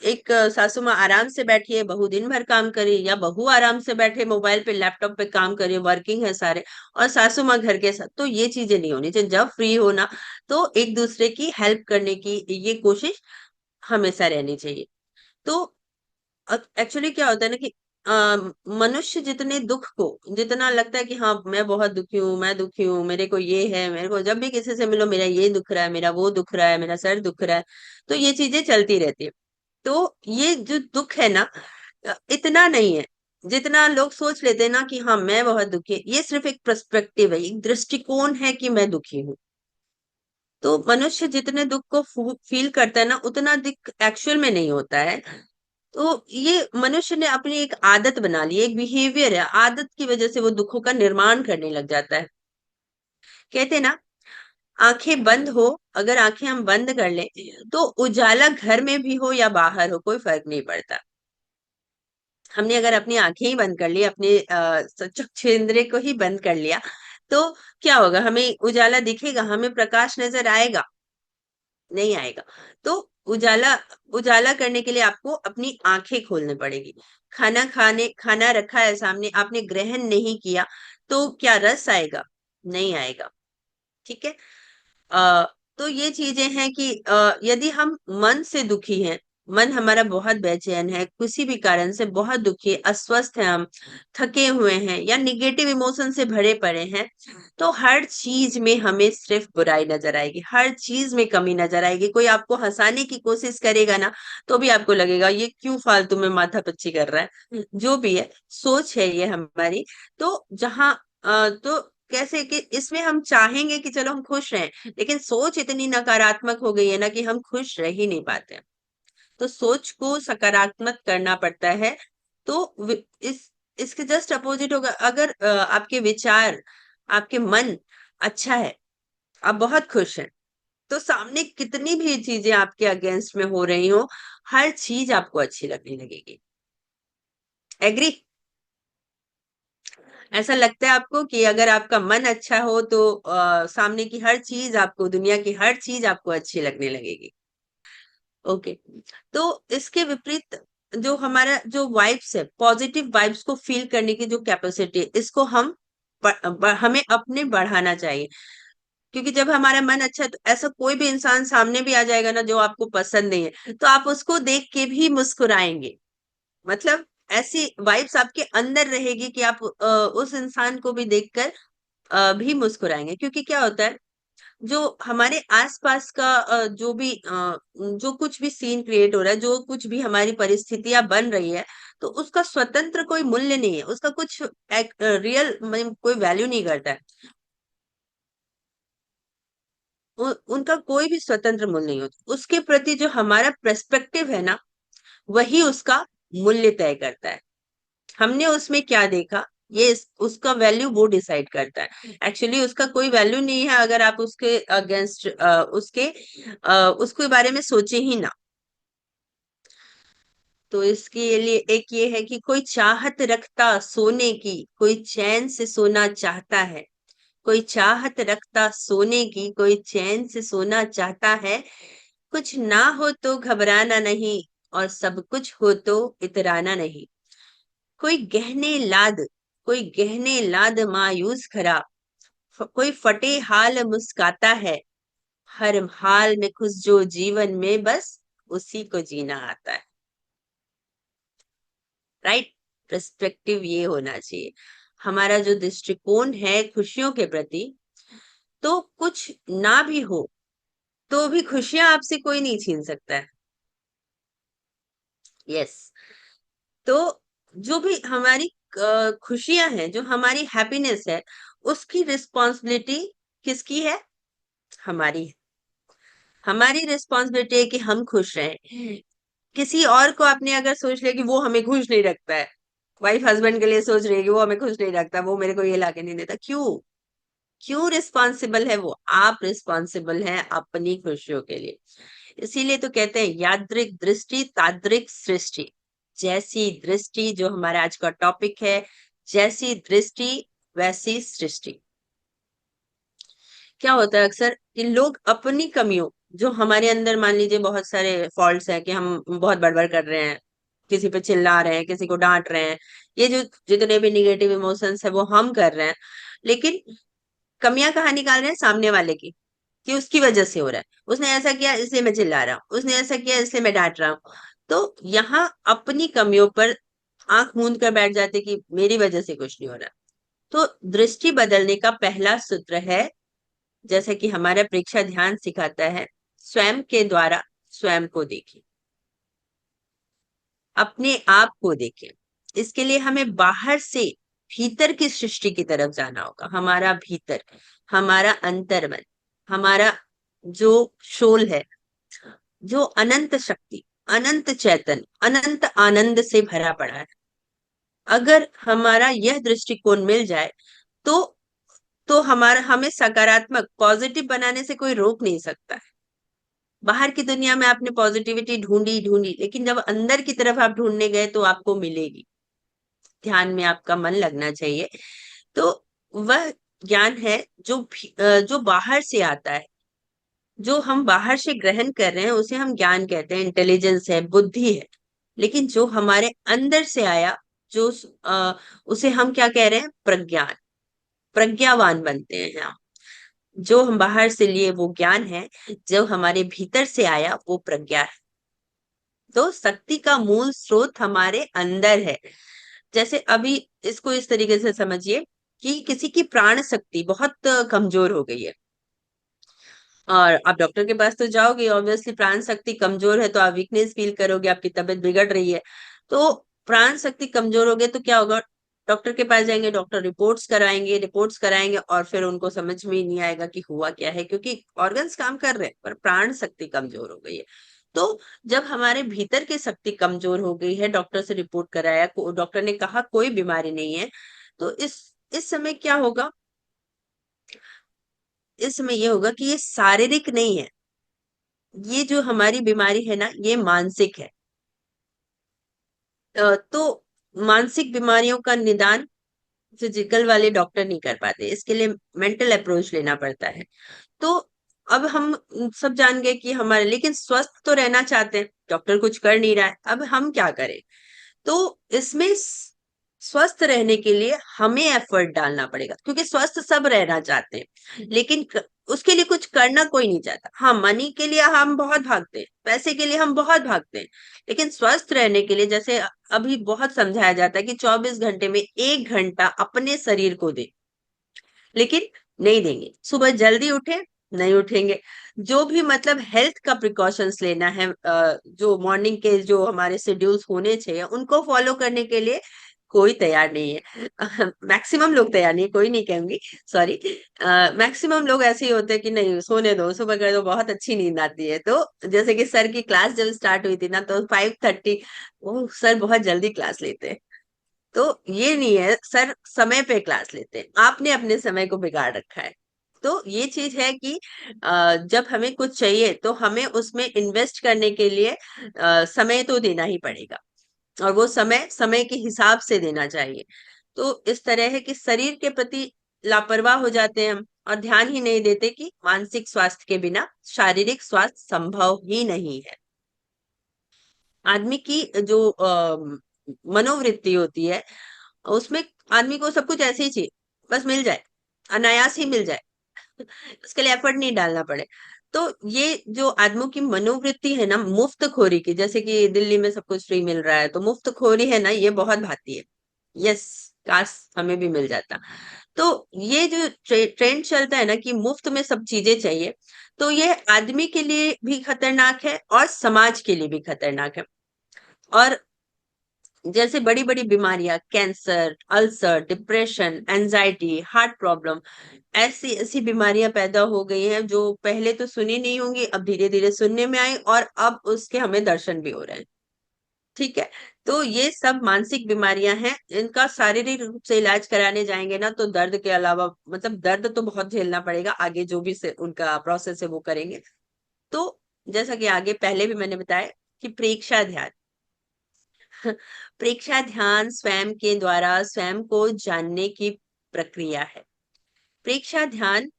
एक सासू माँ आराम से बैठी है, बहू दिन भर काम करे, या बहू आराम से बैठे मोबाइल पे लैपटॉप पे काम करे, वर्किंग है सारे, और सासू माँ घर के साथ, तो ये चीजें नहीं होनी चाहिए। जब फ्री होना तो एक दूसरे की हेल्प करने की ये कोशिश हमेशा रहनी चाहिए। तो एक्चुअली क्या होता है ना कि मनुष्य जितने दुख को, जितना लगता है कि हाँ मैं बहुत दुखी हूँ, मैं दुखी हूँ, मेरे को ये है, मेरे को जब भी किसी से मिलो मेरा ये दुख रहा है, मेरा वो दुख रहा है, मेरा सर दुख रहा है, तो ये चीजें चलती रहती है। तो ये जो दुख है ना, इतना नहीं है जितना लोग सोच लेते हैं ना कि हाँ मैं बहुत दुखी, ये सिर्फ एक पर्सपेक्टिव है, एक दृष्टिकोण है कि मैं दुखी हूँ। तो मनुष्य जितने दुख को फील करता है ना, उतना दुख एक्चुअल में नहीं होता है। तो ये मनुष्य ने अपनी एक आदत बना ली, एक बिहेवियर है, आदत की वजह से वो दुखों का निर्माण करने लग जाता है। कहते हैं ना, आंखें बंद हो, अगर आंखें हम बंद कर लें तो उजाला घर में भी हो या बाहर हो कोई फर्क नहीं पड़ता। हमने अगर अपनी आंखें ही बंद कर ली, अपने चक्षुरेंद्रिय को ही बंद कर लिया, तो क्या होगा? हमें उजाला दिखेगा, हमें प्रकाश नजर आएगा? नहीं आएगा। तो उजाला उजाला करने के लिए आपको अपनी आंखें खोलनी पड़ेगी। खाना रखा है सामने, आपने ग्रहण नहीं किया, तो क्या रस आएगा? नहीं आएगा। ठीक है। अ, तो ये चीजें हैं कि यदि हम मन से दुखी हैं, मन हमारा बहुत बेचैन है, किसी भी कारण से बहुत दुखी है, अस्वस्थ है, हम थके हुए हैं या निगेटिव इमोशन से भरे पड़े हैं, तो हर चीज में हमें सिर्फ बुराई नजर आएगी, हर चीज में कमी नजर आएगी। कोई आपको हंसाने की कोशिश करेगा ना, तो भी आपको लगेगा ये क्यों फालतू में माथा पच्ची कर रहा है। जो भी है, सोच है ये हमारी। तो तो कैसे कि इसमें हम चाहेंगे कि चलो हम खुश रहें, लेकिन सोच इतनी नकारात्मक हो गई है ना कि हम खुश रह ही नहीं पाते हैं। तो सोच को सकारात्मक करना पड़ता है। तो इसके जस्ट अपोजिट होगा, अगर आपके विचार, आपके मन अच्छा है, आप बहुत खुश हैं, तो सामने कितनी भी चीजें आपके अगेंस्ट में हो रही हो, हर चीज आपको अच्छी लगने लगेगी। एग्री? ऐसा लगता है आपको कि अगर आपका मन अच्छा हो तो सामने की हर चीज आपको, दुनिया की हर चीज आपको अच्छी लगने लगेगी। ओके। तो इसके विपरीत जो हमारा जो वाइब्स है, पॉजिटिव वाइब्स को फील करने की जो कैपेसिटी है, इसको हमें अपने बढ़ाना चाहिए। क्योंकि जब हमारा मन अच्छा है, तो ऐसा कोई भी इंसान सामने भी आ जाएगा ना जो आपको पसंद नहीं है, तो आप उसको देख के भी मुस्कुराएंगे। मतलब ऐसी वाइब्स आपके अंदर रहेगी कि आप उस इंसान को भी देखकर भी मुस्कुराएंगे। क्योंकि क्या होता है, जो हमारे आसपास का जो कुछ भी सीन क्रिएट हो रहा है, जो कुछ भी हमारी परिस्थितियां बन रही है, तो उसका स्वतंत्र कोई मूल्य नहीं है, उसका कुछ रियल कोई वैल्यू नहीं करता है। उनका कोई भी स्वतंत्र मूल्य नहीं होता, उसके प्रति जो हमारा पर्सपेक्टिव है ना, वही उसका मूल्य तय करता है। हमने उसमें क्या देखा, उसका वैल्यू वो डिसाइड करता है। एक्चुअली उसका कोई वैल्यू नहीं है अगर आप उसके अगेंस्ट उसके बारे में सोचे ही ना। तो इसके लिए एक ये है कि कोई चाहत रखता सोने की, कोई चैन से सोना चाहता है। कोई चाहत रखता सोने की, कोई चैन से सोना चाहता है। कुछ ना हो तो घबराना नहीं, और सब कुछ हो तो इतराना नहीं। कोई गहने लाद कोई गहने लाद मायूस खरा, कोई फटे हाल मुस्काता है। हर हाल में खुश जो जीवन में बस उसी को जीना आता है। राइट? पर्सपेक्टिव ये होना चाहिए हमारा, जो दृष्टिकोण है खुशियों के प्रति। तो कुछ ना भी हो, तो भी खुशियां आपसे कोई नहीं छीन सकता है। यस। तो जो भी हमारी खुशियां हैं, जो हमारी हैप्पीनेस है, उसकी रिस्पॉन्सिबिलिटी किसकी है? हमारी है। हमारी रिस्पॉन्सिबिलिटी है कि हम खुश रहें। किसी और को आपने अगर सोच लिया कि वो हमें खुश नहीं रखता है, वाइफ हस्बैंड के लिए सोच रही है कि वो हमें खुश नहीं रखता, वो मेरे को ये लाके नहीं देता, क्यों? क्यों रिस्पॉन्सिबल है वो? आप रिस्पॉन्सिबल हैं अपनी खुशियों के लिए। इसीलिए तो कहते हैं यादृक दृष्टि तादृक सृष्टि। जैसी दृष्टि, जो हमारा आज का टॉपिक है, जैसी दृष्टि वैसी सृष्टि। क्या होता है अक्सर कि लोग अपनी कमियों, जो हमारे अंदर मान लीजिए बहुत सारे फॉल्ट्स हैं कि हम बहुत बड़बड़ कर रहे हैं, किसी पे चिल्ला रहे हैं, किसी को डांट रहे हैं, ये जो जितने भी निगेटिव इमोशंस है वो हम कर रहे हैं, लेकिन कमियां कहाँ निकाल रहे हैं? सामने वाले की, कि उसकी वजह से हो रहा है, उसने ऐसा किया इसलिए मैं चिल्ला रहा हूँ, उसने ऐसा किया इसलिए मैं डांट रहा हूँ। तो यहाँ अपनी कमियों पर आंख मूंद कर बैठ जाते कि मेरी वजह से कुछ नहीं हो रहा। तो दृष्टि बदलने का पहला सूत्र है, जैसा कि हमारा परीक्षा ध्यान सिखाता है, स्वयं के द्वारा स्वयं को देखें, अपने आप को देखें। इसके लिए हमें बाहर से भीतर की सृष्टि की तरफ जाना होगा। हमारा भीतर, हमारा अंतर्मन, हमारा जो शोल है, जो अनंत शक्ति, अनंत चैतन्य, अनंत आनंद से भरा पड़ा है, अगर हमारा यह दृष्टिकोण मिल जाए तो हमारा, हमें सकारात्मक पॉजिटिव बनाने से कोई रोक नहीं सकता है। बाहर की दुनिया में आपने पॉजिटिविटी ढूंढी ढूंढी, लेकिन जब अंदर की तरफ आप ढूंढने गए तो आपको मिलेगी। ध्यान में आपका मन लगना चाहिए। तो वह ज्ञान है जो बाहर से आता है, जो हम बाहर से ग्रहण कर रहे हैं उसे हम ज्ञान कहते हैं, इंटेलिजेंस है, बुद्धि है। लेकिन जो हमारे अंदर से आया, जो उसे हम क्या कह रहे हैं? प्रज्ञान। प्रज्ञावान बनते हैं हम। जो हम बाहर से लिए वो ज्ञान है, जो हमारे भीतर से आया वो प्रज्ञा है। तो शक्ति का मूल स्रोत हमारे अंदर है। जैसे अभी इसको इस तरीके से समझिए कि किसी की प्राण शक्ति बहुत कमजोर हो गई है, और आप डॉक्टर के पास तो जाओगे, ऑब्वियसली प्राण शक्ति कमजोर है तो आप वीकनेस फील करोगे, आपकी तबीयत बिगड़ रही है। तो प्राण शक्ति कमजोर हो गई तो क्या होगा? डॉक्टर के पास जाएंगे, डॉक्टर रिपोर्ट्स कराएंगे और फिर उनको समझ में ही नहीं आएगा कि हुआ क्या है, क्योंकि ऑर्गन्स काम कर रहे हैं पर प्राण शक्ति कमजोर हो गई है। तो जब हमारे भीतर की शक्ति कमजोर हो गई है, डॉक्टर से रिपोर्ट कराया, डॉक्टर ने कहा कोई बीमारी नहीं है, तो इस समय क्या होगा? इस समय ये होगा कि ये शारीरिक नहीं है, ये जो हमारी बीमारी है ना, ये मानसिक है। तो मानसिक बीमारियों का निदान फिजिकल वाले डॉक्टर नहीं कर पाते, इसके लिए मेंटल अप्रोच लेना पड़ता है। तो अब हम सब जान गए कि हमारे, लेकिन स्वस्थ तो रहना चाहते हैं, डॉक्टर कुछ कर नहीं रहा है, अब हम क्या करें? तो इसमें स्वस्थ रहने के लिए हमें एफर्ट डालना पड़ेगा, क्योंकि स्वस्थ सब रहना चाहते हैं, लेकिन उसके लिए कुछ करना कोई नहीं चाहता। हाँ, मनी के लिए हम बहुत भागते हैं, पैसे के लिए हम बहुत भागते हैं, लेकिन स्वस्थ रहने के लिए, जैसे अभी बहुत समझाया जाता है कि 24 घंटे में 1 घंटा अपने शरीर को दे, लेकिन नहीं देंगे। सुबह जल्दी उठे, नहीं उठेंगे। जो भी मतलब हेल्थ का प्रिकॉशंस लेना है, जो मॉर्निंग के जो हमारे शेड्यूल्स होने चाहिए उनको फॉलो करने के लिए कोई तैयार नहीं है। मैक्सिमम लोग तैयार नहीं है, कोई नहीं कहूंगी, सॉरी। मैक्सिमम लोग ऐसे ही होते हैं कि नहीं, सोने दो, सुबह कर दो, बहुत अच्छी नींद आती है। तो जैसे कि सर की क्लास जब स्टार्ट हुई थी ना, तो 5:30, वो सर बहुत जल्दी क्लास लेते हैं। तो ये नहीं है, सर समय पे क्लास लेते हैं, आपने अपने समय को बिगाड़ रखा है। तो ये चीज है कि जब हमें कुछ चाहिए तो हमें उसमें इन्वेस्ट करने के लिए समय तो देना ही पड़ेगा, और वो समय समय के हिसाब से देना चाहिए। तो इस तरह है कि शरीर के प्रति लापरवाह हो जाते हैं हम, और ध्यान ही नहीं देते कि मानसिक स्वास्थ्य के बिना शारीरिक स्वास्थ्य संभव ही नहीं है। आदमी की जो मनोवृत्ति होती है, उसमें आदमी को सब कुछ ऐसे ही चाहिए, बस मिल जाए, अनायास ही मिल जाए, उसके लिए एफर्ट नहीं डालना पड़े। तो ये जो आदमियों की मनोवृत्ति है ना, मुफ्तखोरी की, जैसे कि दिल्ली में सब कुछ फ्री मिल रहा है तो मुफ्तखोरी है ना, ये बहुत भाती है। यस, काश हमें भी मिल जाता। तो ये जो ट्रेंड चलता है ना कि मुफ्त में सब चीजें चाहिए, तो ये आदमी के लिए भी खतरनाक है और समाज के लिए भी खतरनाक है। और जैसे बड़ी-बड़ी बीमारियां, cancer, ulcer, depression, anxiety, heart problem, ऐसी ऐसी बीमारियां पैदा हो गई हैं जो पहले तो सुनी नहीं होंगी, अब धीरे-धीरे सुनने में आई और अब उसके हमें दर्शन भी हो रहे हैं। ठीक है? तो ये सब मानसिक बीमारियां हैं, इनका शारीरिक रूप से इलाज कराने जाएंगे ना तो दर्द के अलावा मतलब दर्द तो बहुत झेलना पड़ेगा, आगे जो भी से उनका प्रोसेस है वो करेंगे। तो जैसा कि आगे पहले भी मैंने बताया कि प्रेक्षा ध्यान प्रेक्षा ध्यान स्वयं के द्वारा स्वयं को जानने की प्रक्रिया है। प्रेक्षा ध्यान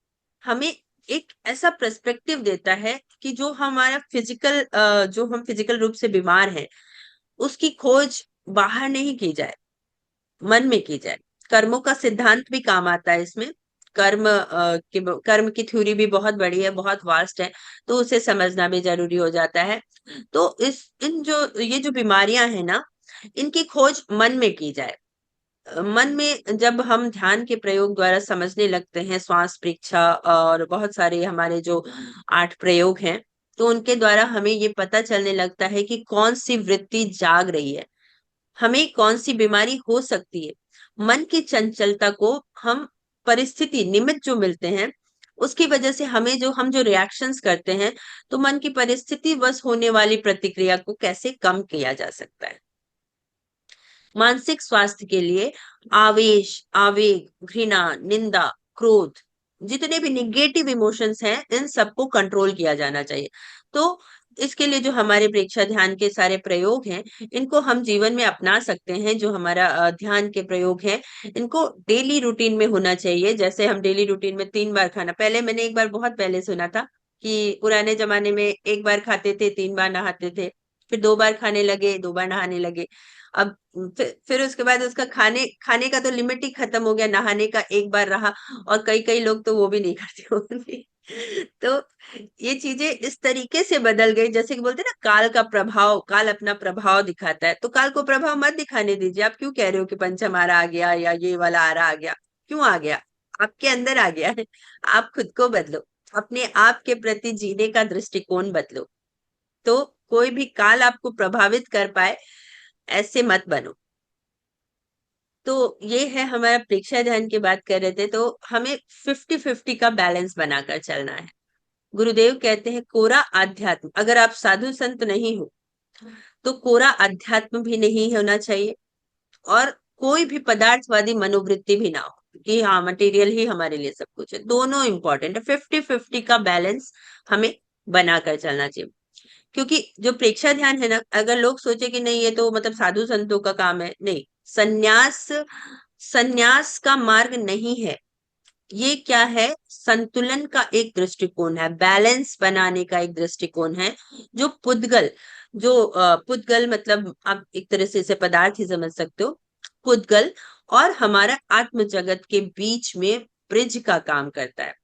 हमें एक ऐसा पर्सपेक्टिव देता है कि जो हम फिजिकल रूप से बीमार हैं, उसकी खोज बाहर नहीं की जाए, मन में की जाए। कर्मों का सिद्धांत भी काम आता है इसमें। कर्म की थ्योरी भी बहुत बड़ी है, बहुत वास्ट है, तो उसे समझना भी जरूरी हो जाता है। तो ये जो बीमारियां हैं ना, इनकी खोज मन में की जाए। मन में जब हम ध्यान के प्रयोग द्वारा समझने लगते हैं, श्वास परीक्षा और बहुत सारे हमारे जो 8 प्रयोग हैं, तो उनके द्वारा हमें ये पता चलने लगता है कि कौन सी वृत्ति जाग रही है, हमें कौन सी बीमारी हो सकती है। मन की चंचलता को हम परिस्थिति निमित्त जो मिलते हैं, उसकी वजह से हम जो रिएक्शंस करते हैं, तो मन की परिस्थिति बस होने वाली प्रतिक्रिया को कैसे कम किया जा सकता है। मानसिक स्वास्थ्य के लिए आवेश, आवेग, घृणा, निंदा, क्रोध, जितने भी निगेटिव इमोशंस हैं, इन सबको कंट्रोल किया जाना चाहिए। तो इसके लिए जो हमारे प्रेक्षा ध्यान के सारे प्रयोग हैं, इनको हम जीवन में अपना सकते हैं। जो हमारा ध्यान के प्रयोग हैं, इनको डेली रूटीन में होना चाहिए। जैसे हम डेली रूटीन में 3 बार खाना, पहले मैंने एक बार बहुत पहले सुना था कि पुराने जमाने में 1 बार खाते थे, 3 बार नहाते थे, फिर 2 बार खाने लगे, 2 बार नहाने लगे। अब फिर उसके बाद उसका खाने खाने का तो लिमिट ही खत्म हो गया, नहाने का 1 बार रहा और कई-कई लोग तो वो भी नहीं करते होंगे। तो ये चीजें इस तरीके से बदल गई, जैसे कि बोलते हैं ना काल अपना प्रभाव दिखाता है। तो काल को प्रभाव मत दिखाने दीजिए। आप क्यों कह रहे हो कि पंचमारा आ गया या ये वाला आरा आ गया? क्यों आ गया? आपके अंदर आ गया है। आप खुद को बदलो, अपने आप के प्रति जीने का दृष्टिकोण बदलो। तो कोई भी काल आपको प्रभावित कर पाए, ऐसे मत बनो। तो ये है हमारा प्रेक्षा ध्यान की बात कर रहे थे, तो हमें 50-50 का बैलेंस बनाकर चलना है। गुरुदेव कहते हैं कोरा आध्यात्म, अगर आप साधु संत नहीं हो तो कोरा अध्यात्म भी नहीं होना चाहिए और कोई भी पदार्थवादी मनोवृत्ति भी ना हो कि हाँ मटेरियल ही हमारे लिए सब कुछ है। दोनों इंपॉर्टेंट है। 50-50 का बैलेंस हमें बनाकर चलना चाहिए। क्योंकि जो प्रेक्षा ध्यान है ना, अगर लोग सोचे कि नहीं ये तो मतलब साधु संतों का काम है, नहीं। संन्यास संन्यास का मार्ग नहीं है। ये क्या है? संतुलन का एक दृष्टिकोण है, बैलेंस बनाने का एक दृष्टिकोण है। जो पुद्गल मतलब आप एक तरह से इसे पदार्थ ही समझ सकते हो। पुद्गल और हमारा आत्म जगत के बीच में ब्रिज का काम करता है।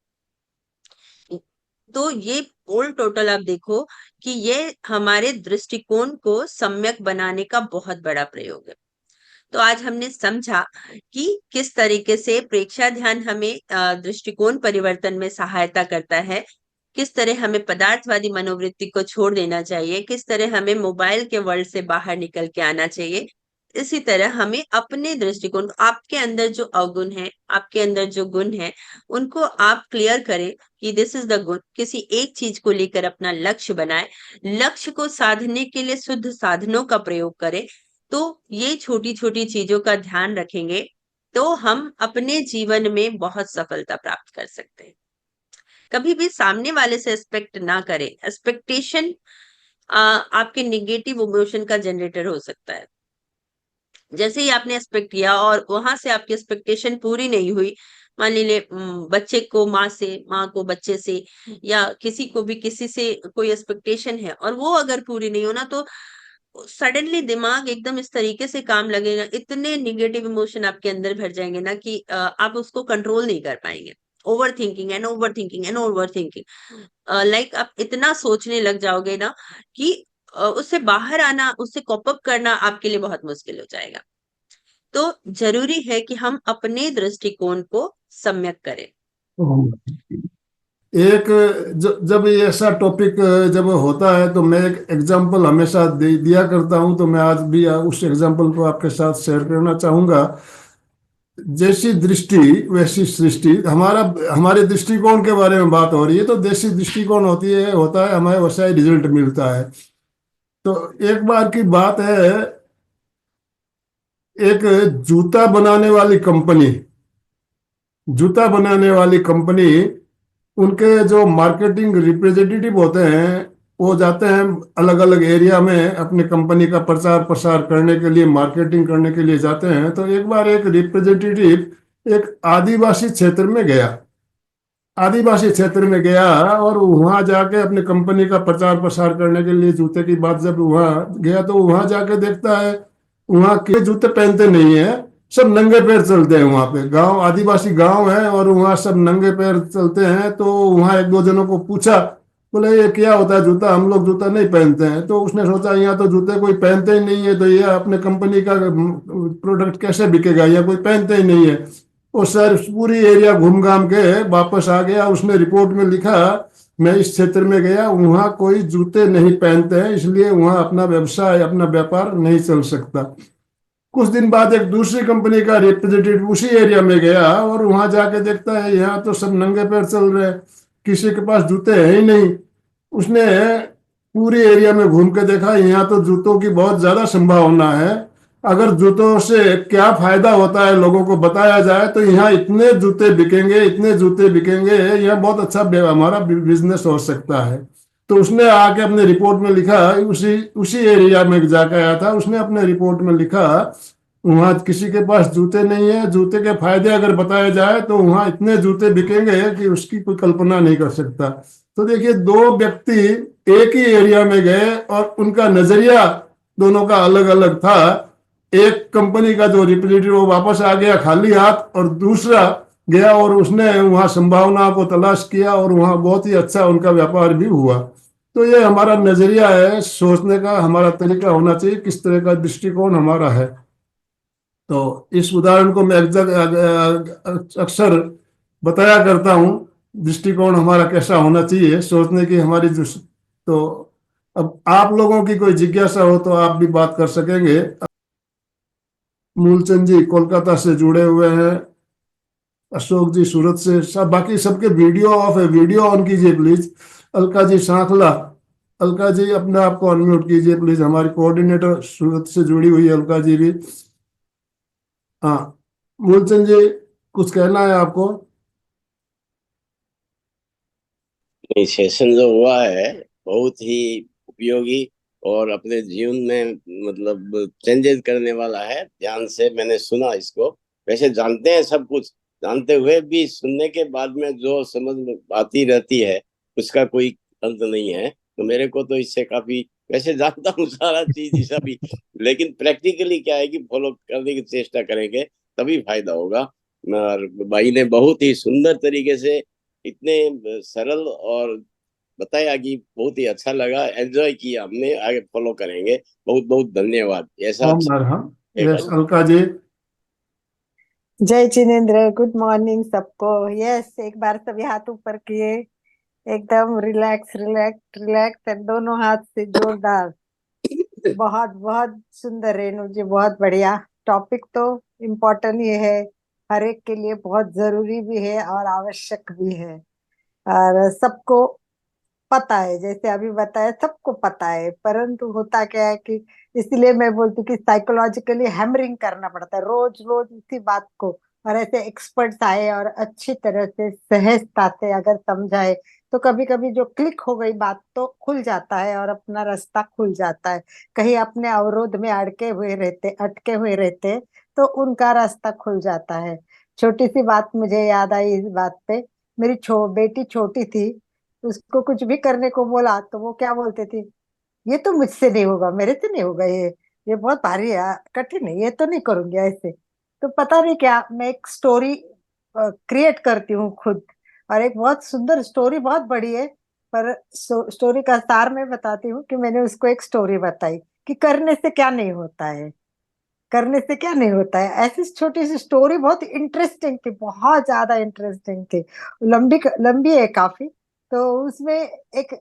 तो ये ऑल टोटल आप देखो कि ये हमारे दृष्टिकोण को सम्यक बनाने का बहुत बड़ा प्रयोग है। तो आज हमने समझा कि किस तरीके से प्रेक्षा ध्यान हमें दृष्टिकोण परिवर्तन में सहायता करता है, किस तरह हमें पदार्थवादी मनोवृत्ति को छोड़ देना चाहिए, किस तरह हमें मोबाइल के वर्ल्ड से बाहर निकल के आना चाहिए। इसी तरह हमें अपने दृष्टिकोण, आपके अंदर जो अवगुण है, आपके अंदर जो गुण है, उनको आप क्लियर करें कि दिस इज द गुड। किसी एक चीज को लेकर अपना लक्ष्य बनाए, लक्ष्य को साधने के लिए शुद्ध साधनों का प्रयोग करें। तो ये छोटी छोटी चीजों का ध्यान रखेंगे तो हम अपने जीवन में बहुत सफलता प्राप्त कर सकते हैं। कभी भी सामने वाले से एक्सपेक्ट ना करें। एक्सपेक्टेशन आपके निगेटिव इमोशन का जनरेटर हो सकता है। जैसे ही आपने एक्सपेक्ट किया और वहां से आपकी एक्सपेक्टेशन पूरी नहीं हुई, मान लीजिए बच्चे को माँ से, माँ को बच्चे से, या किसी को भी किसी से कोई एक्सपेक्टेशन है और वो अगर पूरी नहीं होना, तो सडनली दिमाग एकदम इस तरीके से काम लगेगा, इतने निगेटिव इमोशन आपके अंदर भर जाएंगे ना कि आप उसको कंट्रोल नहीं कर पाएंगे। Over thinking and over thinking and over thinking, like आप इतना सोचने लग जाओगे ना कि उससे बाहर आना, उससे कॉप अप करना आपके लिए बहुत मुश्किल हो जाएगा। तो जरूरी है कि हम अपने दृष्टिकोण को सम्यक करें। एक जब ये ऐसा टॉपिक जब होता है तो मैं एक एग्जांपल हमेशा दिया करता हूं, तो मैं आज भी उस एग्जांपल को आपके साथ शेयर करना चाहूंगा। जैसी दृष्टि वैसी सृष्टि, हमारे दृष्टिकोण के बारे में बात हो रही है, तो जैसी दृष्टिकोण होता है हमें वैसा ही रिजल्ट मिलता है। तो एक बार की बात है, एक जूता बनाने वाली कंपनी, उनके जो मार्केटिंग रिप्रेजेंटेटिव होते हैं वो जाते हैं अलग अलग एरिया में अपनी कंपनी का प्रचार प्रसार करने के लिए, मार्केटिंग करने के लिए जाते हैं। तो एक बार एक रिप्रेजेंटेटिव एक आदिवासी क्षेत्र में गया और वहां जाके अपनी कंपनी का प्रचार प्रसार करने के लिए जूते की बात जब वहां गया, तो वहां जाके देखता है वहां के जूते पहनते नहीं है, सब नंगे पैर चलते हैं। वहां पे गांव, आदिवासी गांव है और वहां सब नंगे पैर चलते हैं। तो वहां एक दो जनों को पूछा, बोले ये क्या होता है जूता, हम लोग जूता नहीं पहनते हैं। तो उसने सोचा यहाँ तो जूते कोई पहनते ही नहीं है, तो ये अपने कंपनी का प्रोडक्ट कैसे बिकेगा, या कोई पहनते ही नहीं है। वो सर पूरी एरिया घूम घाम के वापस आ गया। उसने रिपोर्ट में लिखा, मैं इस क्षेत्र में गया, वहां कोई जूते नहीं पहनते हैं, इसलिए वहां अपना व्यवसाय, अपना व्यापार नहीं चल सकता। कुछ दिन बाद एक दूसरी कंपनी का रिप्रेजेंटेटिव उसी एरिया में गया और वहां जाके देखता है यहाँ तो सब नंगे पैर चल रहे हैं, किसी के पास जूते हैं ही नहीं। उसने पूरी एरिया में घूम के देखा, यहाँ तो जूतों की बहुत ज्यादा संभावना है, अगर जूतों से क्या फायदा होता है लोगों को बताया जाए तो यहाँ इतने जूते बिकेंगे, इतने जूते बिकेंगे, यहाँ बहुत अच्छा हमारा बिजनेस हो सकता है। तो उसने आके अपने रिपोर्ट में लिखा, उसी उसी एरिया में जाकर आया था, उसने अपने रिपोर्ट में लिखा वहां किसी के पास जूते नहीं है, जूते के फायदे अगर बताए जाए तो वहां इतने जूते बिकेंगे कि उसकी कोई कल्पना नहीं कर सकता। तो देखिए, दो व्यक्ति एक ही एरिया में गए और उनका नजरिया दोनों का अलग अलग था। एक कंपनी का जो रिप्रेजेंटेटिव वो वापस आ गया खाली हाथ, और दूसरा गया और उसने वहां संभावना को तलाश किया और वहां बहुत ही अच्छा उनका व्यापार भी हुआ। तो ये हमारा नजरिया है, सोचने का हमारा तरीका होना चाहिए, किस तरह का दृष्टिकोण हमारा है। तो इस उदाहरण को मैं अक्सर बताया करता हूँ, दृष्टिकोण हमारा कैसा होना चाहिए सोचने की, हमारी तो अब आप लोगों की कोई जिज्ञासा हो तो आप भी बात कर सकेंगे। मूलचंद जी कोलकाता से जुड़े हुए हैं, अशोक जी सूरत से, सब बाकी सबके वीडियो ऑफ है, वीडियो ऑन कीजिए प्लीज। अलका जी सांखला, अलका जी अपने आप को अनम्यूट कीजिए प्लीज, हमारी कोऑर्डिनेटर सूरत से जुड़ी हुई है अलका जी भी। हाँ, मूलचंद जी कुछ कहना है आपको? ये सेशन जो हुआ है बहुत ही उपयोगी और अपने जीवन में मतलब चेंजेस करने वाला है। ध्यान से मैंने सुना इसको। वैसे जानते हैं सब कुछ, जानते हुए भी सुनने के बाद में जो समझ में आती रहती है उसका कोई अंत नहीं है। तो मेरे को तो इससे काफी, वैसे जानता हूँ सारा चीज ही सभी, लेकिन प्रैक्टिकली क्या है कि फॉलो करने की चेष्टा करेंगे तभी फायदा होगा। और भाई ने बहुत ही सुंदर तरीके से, इतने सरल और बताया कि बहुत ही अच्छा लगा, एंजॉय किया हमने, आगे फॉलो करेंगे। बहुत बहुत धन्यवाद। ऐसा ओम अरहम। है यस भाई। अलका जी। जय जिनेन्द्र, गुड मॉर्निंग सबको। यस, एक बार सभी हाथ ऊपर किए, एकदम रिलैक्स रिलैक्स रिलैक्स, और दोनों हाथ से जोरदार। बहुत बहुत सुंदर रेणु जी, बहुत बढ़िया। टॉपिक तो इम्पोर्टेंट ही है, हर एक के लिए बहुत जरूरी भी है और आवश्यक भी है। और सबको पता है, जैसे अभी बताया सबको पता है, परंतु होता क्या है कि इसलिए मैं बोलती हूँ कि साइकोलॉजिकली हैमरिंग करना पड़ता है रोज रोज इसी बात को। और ऐसे एक्सपर्ट्स आए और अच्छी तरह से सहजता से अगर समझाए तो कभी कभी जो क्लिक हो गई बात तो खुल जाता है और अपना रास्ता खुल जाता है। कहीं अपने अवरोध में अटके हुए रहते तो उनका रास्ता खुल जाता है। छोटी सी बात मुझे याद आई इस बात पे। मेरी बेटी छोटी थी, उसको कुछ भी करने को बोला तो वो क्या बोलते थे, ये तो मुझसे नहीं होगा, मेरे से नहीं होगा, ये बहुत भारी है, कठिन है, ये तो नहीं करूंगी ऐसे। तो पता नहीं क्या, मैं एक स्टोरी क्रिएट करती हूँ खुद। और एक बहुत सुंदर स्टोरी, बहुत बड़ी है, पर स्टोरी का सार मैं बताती हूँ कि मैंने उसको एक स्टोरी बताई कि करने से क्या नहीं होता है। करने से क्या नहीं होता है। ऐसी छोटी सी स्टोरी बहुत इंटरेस्टिंग थी, बहुत ज्यादा इंटरेस्टिंग थी। लंबी लंबी है काफी। तो उसमें एक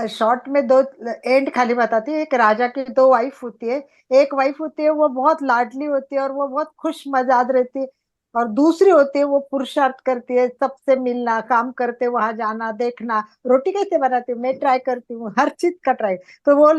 शॉर्ट में दो एंड खाली बताती है। एक राजा की दो वाइफ होती है। एक वाइफ होती है वो बहुत लाडली होती है और वो बहुत खुश मजाज रहती है। और दूसरी होती है वो पुरुषार्थ करती है, सबसे मिलना, काम करते वहां जाना, देखना रोटी कैसे बनाती हूँ मैं, ट्राई करती हूँ हर चीज का ट्राई। तो वो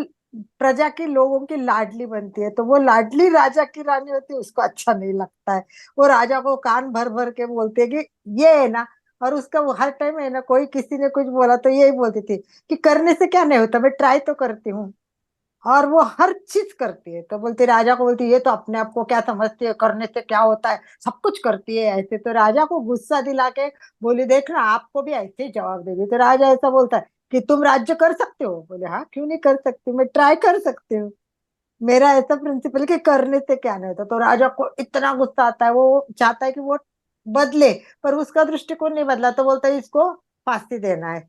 प्रजा के लोगों की लाडली बनती है। तो वो लाडली राजा की रानी होती है, उसको अच्छा नहीं लगता है। वो राजा को कान भर भर के बोलती है कि ये है ना। और उसका वो हर टाइम है ना, कोई किसी ने कुछ बोला तो यही बोलती थी कि करने से क्या नहीं होता, मैं ट्राई तो करती हूँ। और वो हर चीज करती है। तो बोलती, राजा को बोलती, ये तो अपने आप को क्या समझती है, करने से क्या होता है, सब कुछ करती है ऐसे। तो राजा को गुस्सा दिला के बोली, देखना आपको भी ऐसे ही जवाब देगी। तो राजा ऐसा बोलता है कि तुम राज्य कर सकते हो। बोले, हाँ क्यों नहीं कर सकती, मैं ट्राई कर सकती हूँ। मेरा ऐसा प्रिंसिपल कि करने से क्या नहीं होता। तो राजा को इतना गुस्सा आता है, वो चाहता है कि वो बदले, पर उसका दृष्टिकोण नहीं बदला। तो बोलता है इसको फांसी देना है।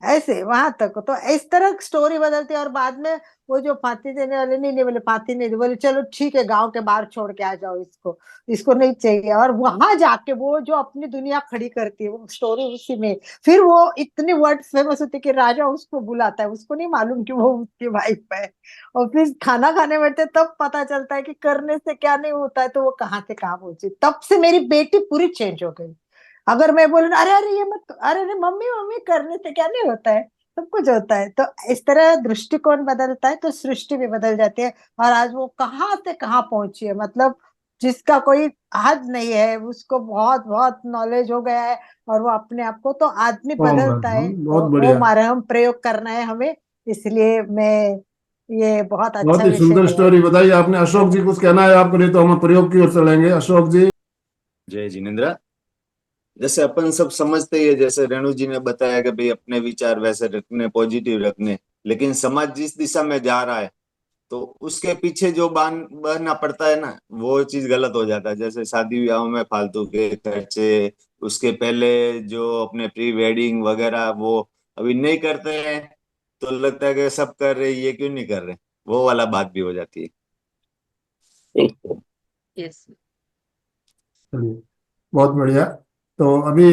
ऐसे वहां तक तो इस तरह स्टोरी बदलती है। और बाद में वो जो फांसी देने वाले, नहीं नहीं बोले फांसी नहीं दे, बोले चलो ठीक है गांव के बाहर छोड़ के आ जाओ इसको, इसको नहीं चाहिए। और वहां जाके वो जो अपनी दुनिया खड़ी करती है, वो स्टोरी उसी में। फिर वो इतनी वर्ड फेमस होती है कि राजा उसको बुलाता है, उसको नहीं मालूम कि वो उसकी वाइफ है। और फिर खाना खाने बैठते तब पता चलता है कि करने से क्या नहीं होता है। तो वो कहाँ से कहाँ पहुंची। तब से मेरी बेटी पूरी चेंज हो गई। अगर मैं बोलूँ अरे अरे ये मत, अरे अरे मम्मी मम्मी, करने से क्या नहीं होता है, सब कुछ होता है। तो इस तरह दृष्टिकोण बदलता है तो सृष्टि भी बदल जाती है। और आज वो कहाँ से कहाँ पहुंची है, मतलब जिसका कोई हद नहीं है, उसको बहुत बहुत नॉलेज हो गया है। और वो अपने आप को, तो आदमी ओम बदलता है। अर्हम, बहुत बढ़िया। ओम हम प्रयोग करना है हमें। इसलिए मैं, ये बहुत बहुत अच्छा ही विषय सुंदर है। स्टोरी बताई आपने। अशोक जी कुछ कहना है आपको, नहीं तो हम प्रयोग की ओर चलेंगे। अशोक जी। जय जिनेन्द्र। जैसे अपन सब समझते ही है, जैसे रेणु जी ने बताया कि भाई अपने विचार वैसे रखने, पॉजिटिव रखने, लेकिन समाज जिस दिशा में जा रहा है तो उसके पीछे जो बहना पड़ता है ना, वो चीज गलत हो जाता है। जैसे शादी ब्याह में फालतू के खर्चे, उसके पहले जो अपने प्री वेडिंग वगैरह वो अभी नहीं करते हैं, तो लगता है कि सब कर रहे, ये क्यों नहीं कर रहे, वो वाला बात भी हो जाती है। यस। चलिए, बहुत बढ़िया। तो अभी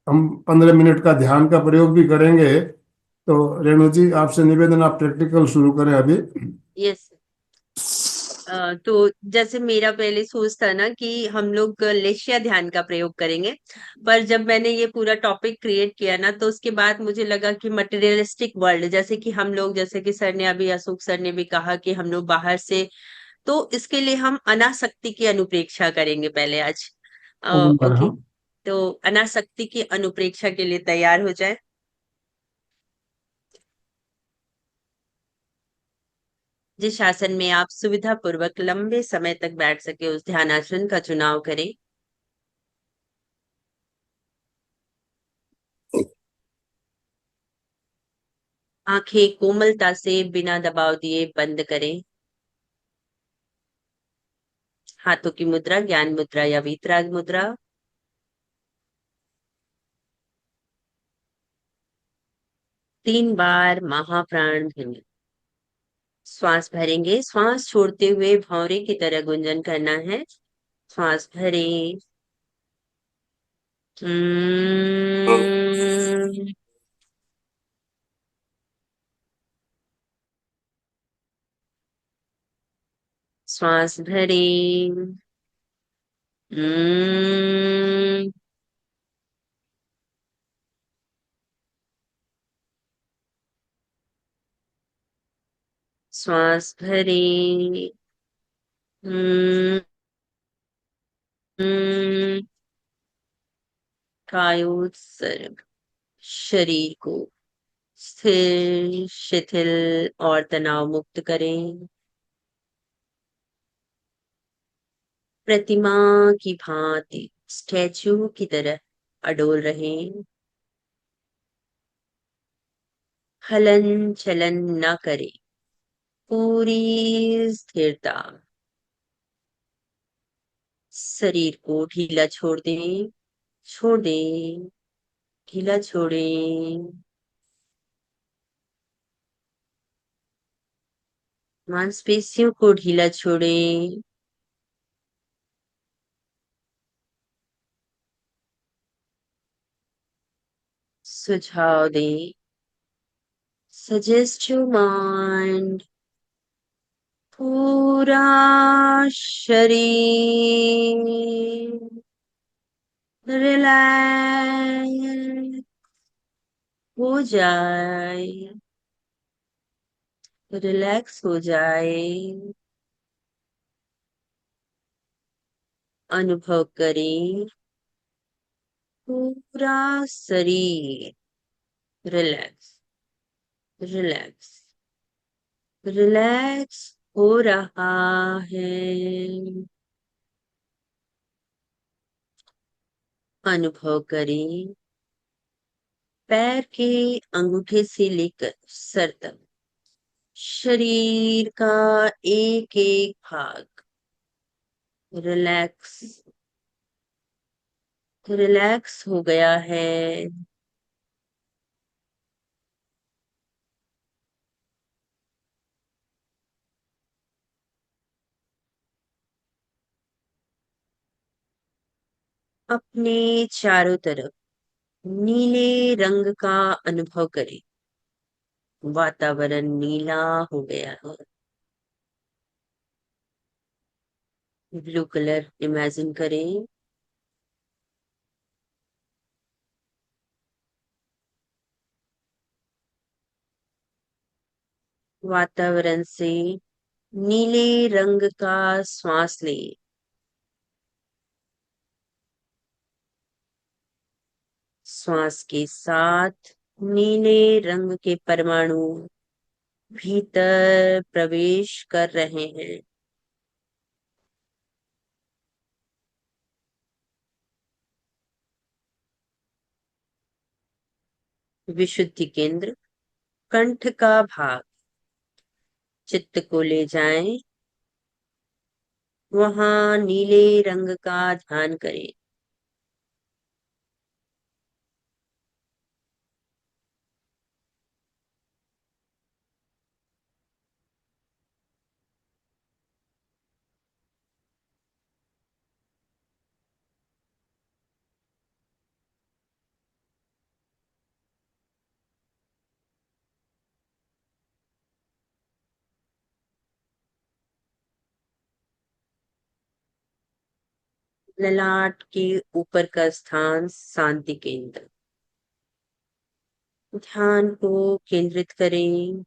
हम 15 मिनट का ध्यान का प्रयोग भी करेंगे। तो रेणु जी आपसे निवेदन, आप प्रैक्टिकल शुरू करें अभी। यस। तो जैसे मेरा पहले सोच था ना कि हम लोग लेशिया ध्यान का प्रयोग करेंगे, पर जब मैंने ये पूरा टॉपिक क्रिएट किया ना, तो उसके बाद मुझे लगा कि मटेरियलिस्टिक वर्ल्ड, जैसे कि हम लोग, जैसे कि सर ने अभी, अशोक सर ने भी कहा कि हम लोग बाहर से, तो इसके लिए हम अनासक्ति की अनुप्रेक्षा करेंगे पहले आज। ओम ओके। अर्हम। तो अनासक्ति की अनुप्रेक्षा के लिए तैयार हो जाए। जिस आसन में आप सुविधा पूर्वक लंबे समय तक बैठ सके, उस ध्यान आसन का चुनाव करें। आंखें कोमलता से बिना दबाव दिए बंद करें। हाथों की मुद्रा ज्ञान मुद्रा या वीतराग मुद्रा। 3 बार महाप्राण भरें। श्वास भरेंगे, श्वास छोड़ते हुए भौरे की तरह गुंजन करना है। श्वास भरें। हम्म। श्वास भरें। हम्म। श्वास भरें। हम्म। कायोत्सर्ग। शरीर को स्थिर, शिथिल और तनाव मुक्त करें। प्रतिमा की भांति स्टैच्यू की तरह अडोल रहें। हलन चलन न करें। पूरी स्थिरता। शरीर को ढीला छोड़ दें। छोड़ दें। ढीला छोड़ें। मांसपेशियों को ढीला छोड़ें। सुझाव दें। Suggest your mind. पूरा शरीर रिलैक्स हो जाए, रिलैक्स हो जाए। अनुभव करें पूरा शरीर रिलैक्स, रिलैक्स, रिलैक्स हो रहा है। अनुभव करें पैर के अंगूठे से लेकर सर तक शरीर का एक एक भाग रिलैक्स, रिलैक्स हो गया है। अपने चारों तरफ नीले रंग का अनुभव करें। वातावरण नीला हो गया है। ब्लू कलर इमेजिन करें। वातावरण से नीले रंग का श्वास लें। श्वास के साथ नीले रंग के परमाणु भीतर प्रवेश कर रहे हैं। विशुद्धि केंद्र कंठ का भाग, चित्त को ले जाएं। वहां नीले रंग का ध्यान करें। ललाट के ऊपर का स्थान शांति केंद्र। ध्यान को केंद्रित करें।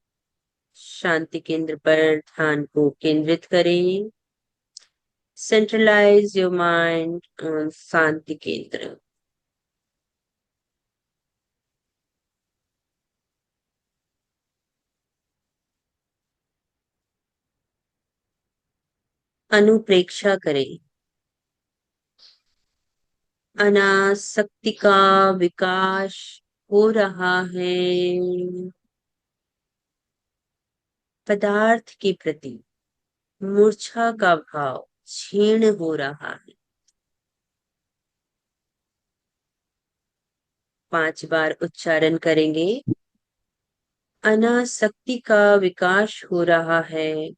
शांति केंद्र पर ध्यान को केंद्रित करें। सेंट्रलाइज योर माइंड ऑन शांति केंद्र। अनुप्रेक्षा करें। अनासक्ति का विकास हो रहा है। पदार्थ के प्रति मूर्छा का भाव क्षीण हो रहा है। 5 बार उच्चारण करेंगे। अनासक्ति का विकास हो रहा है।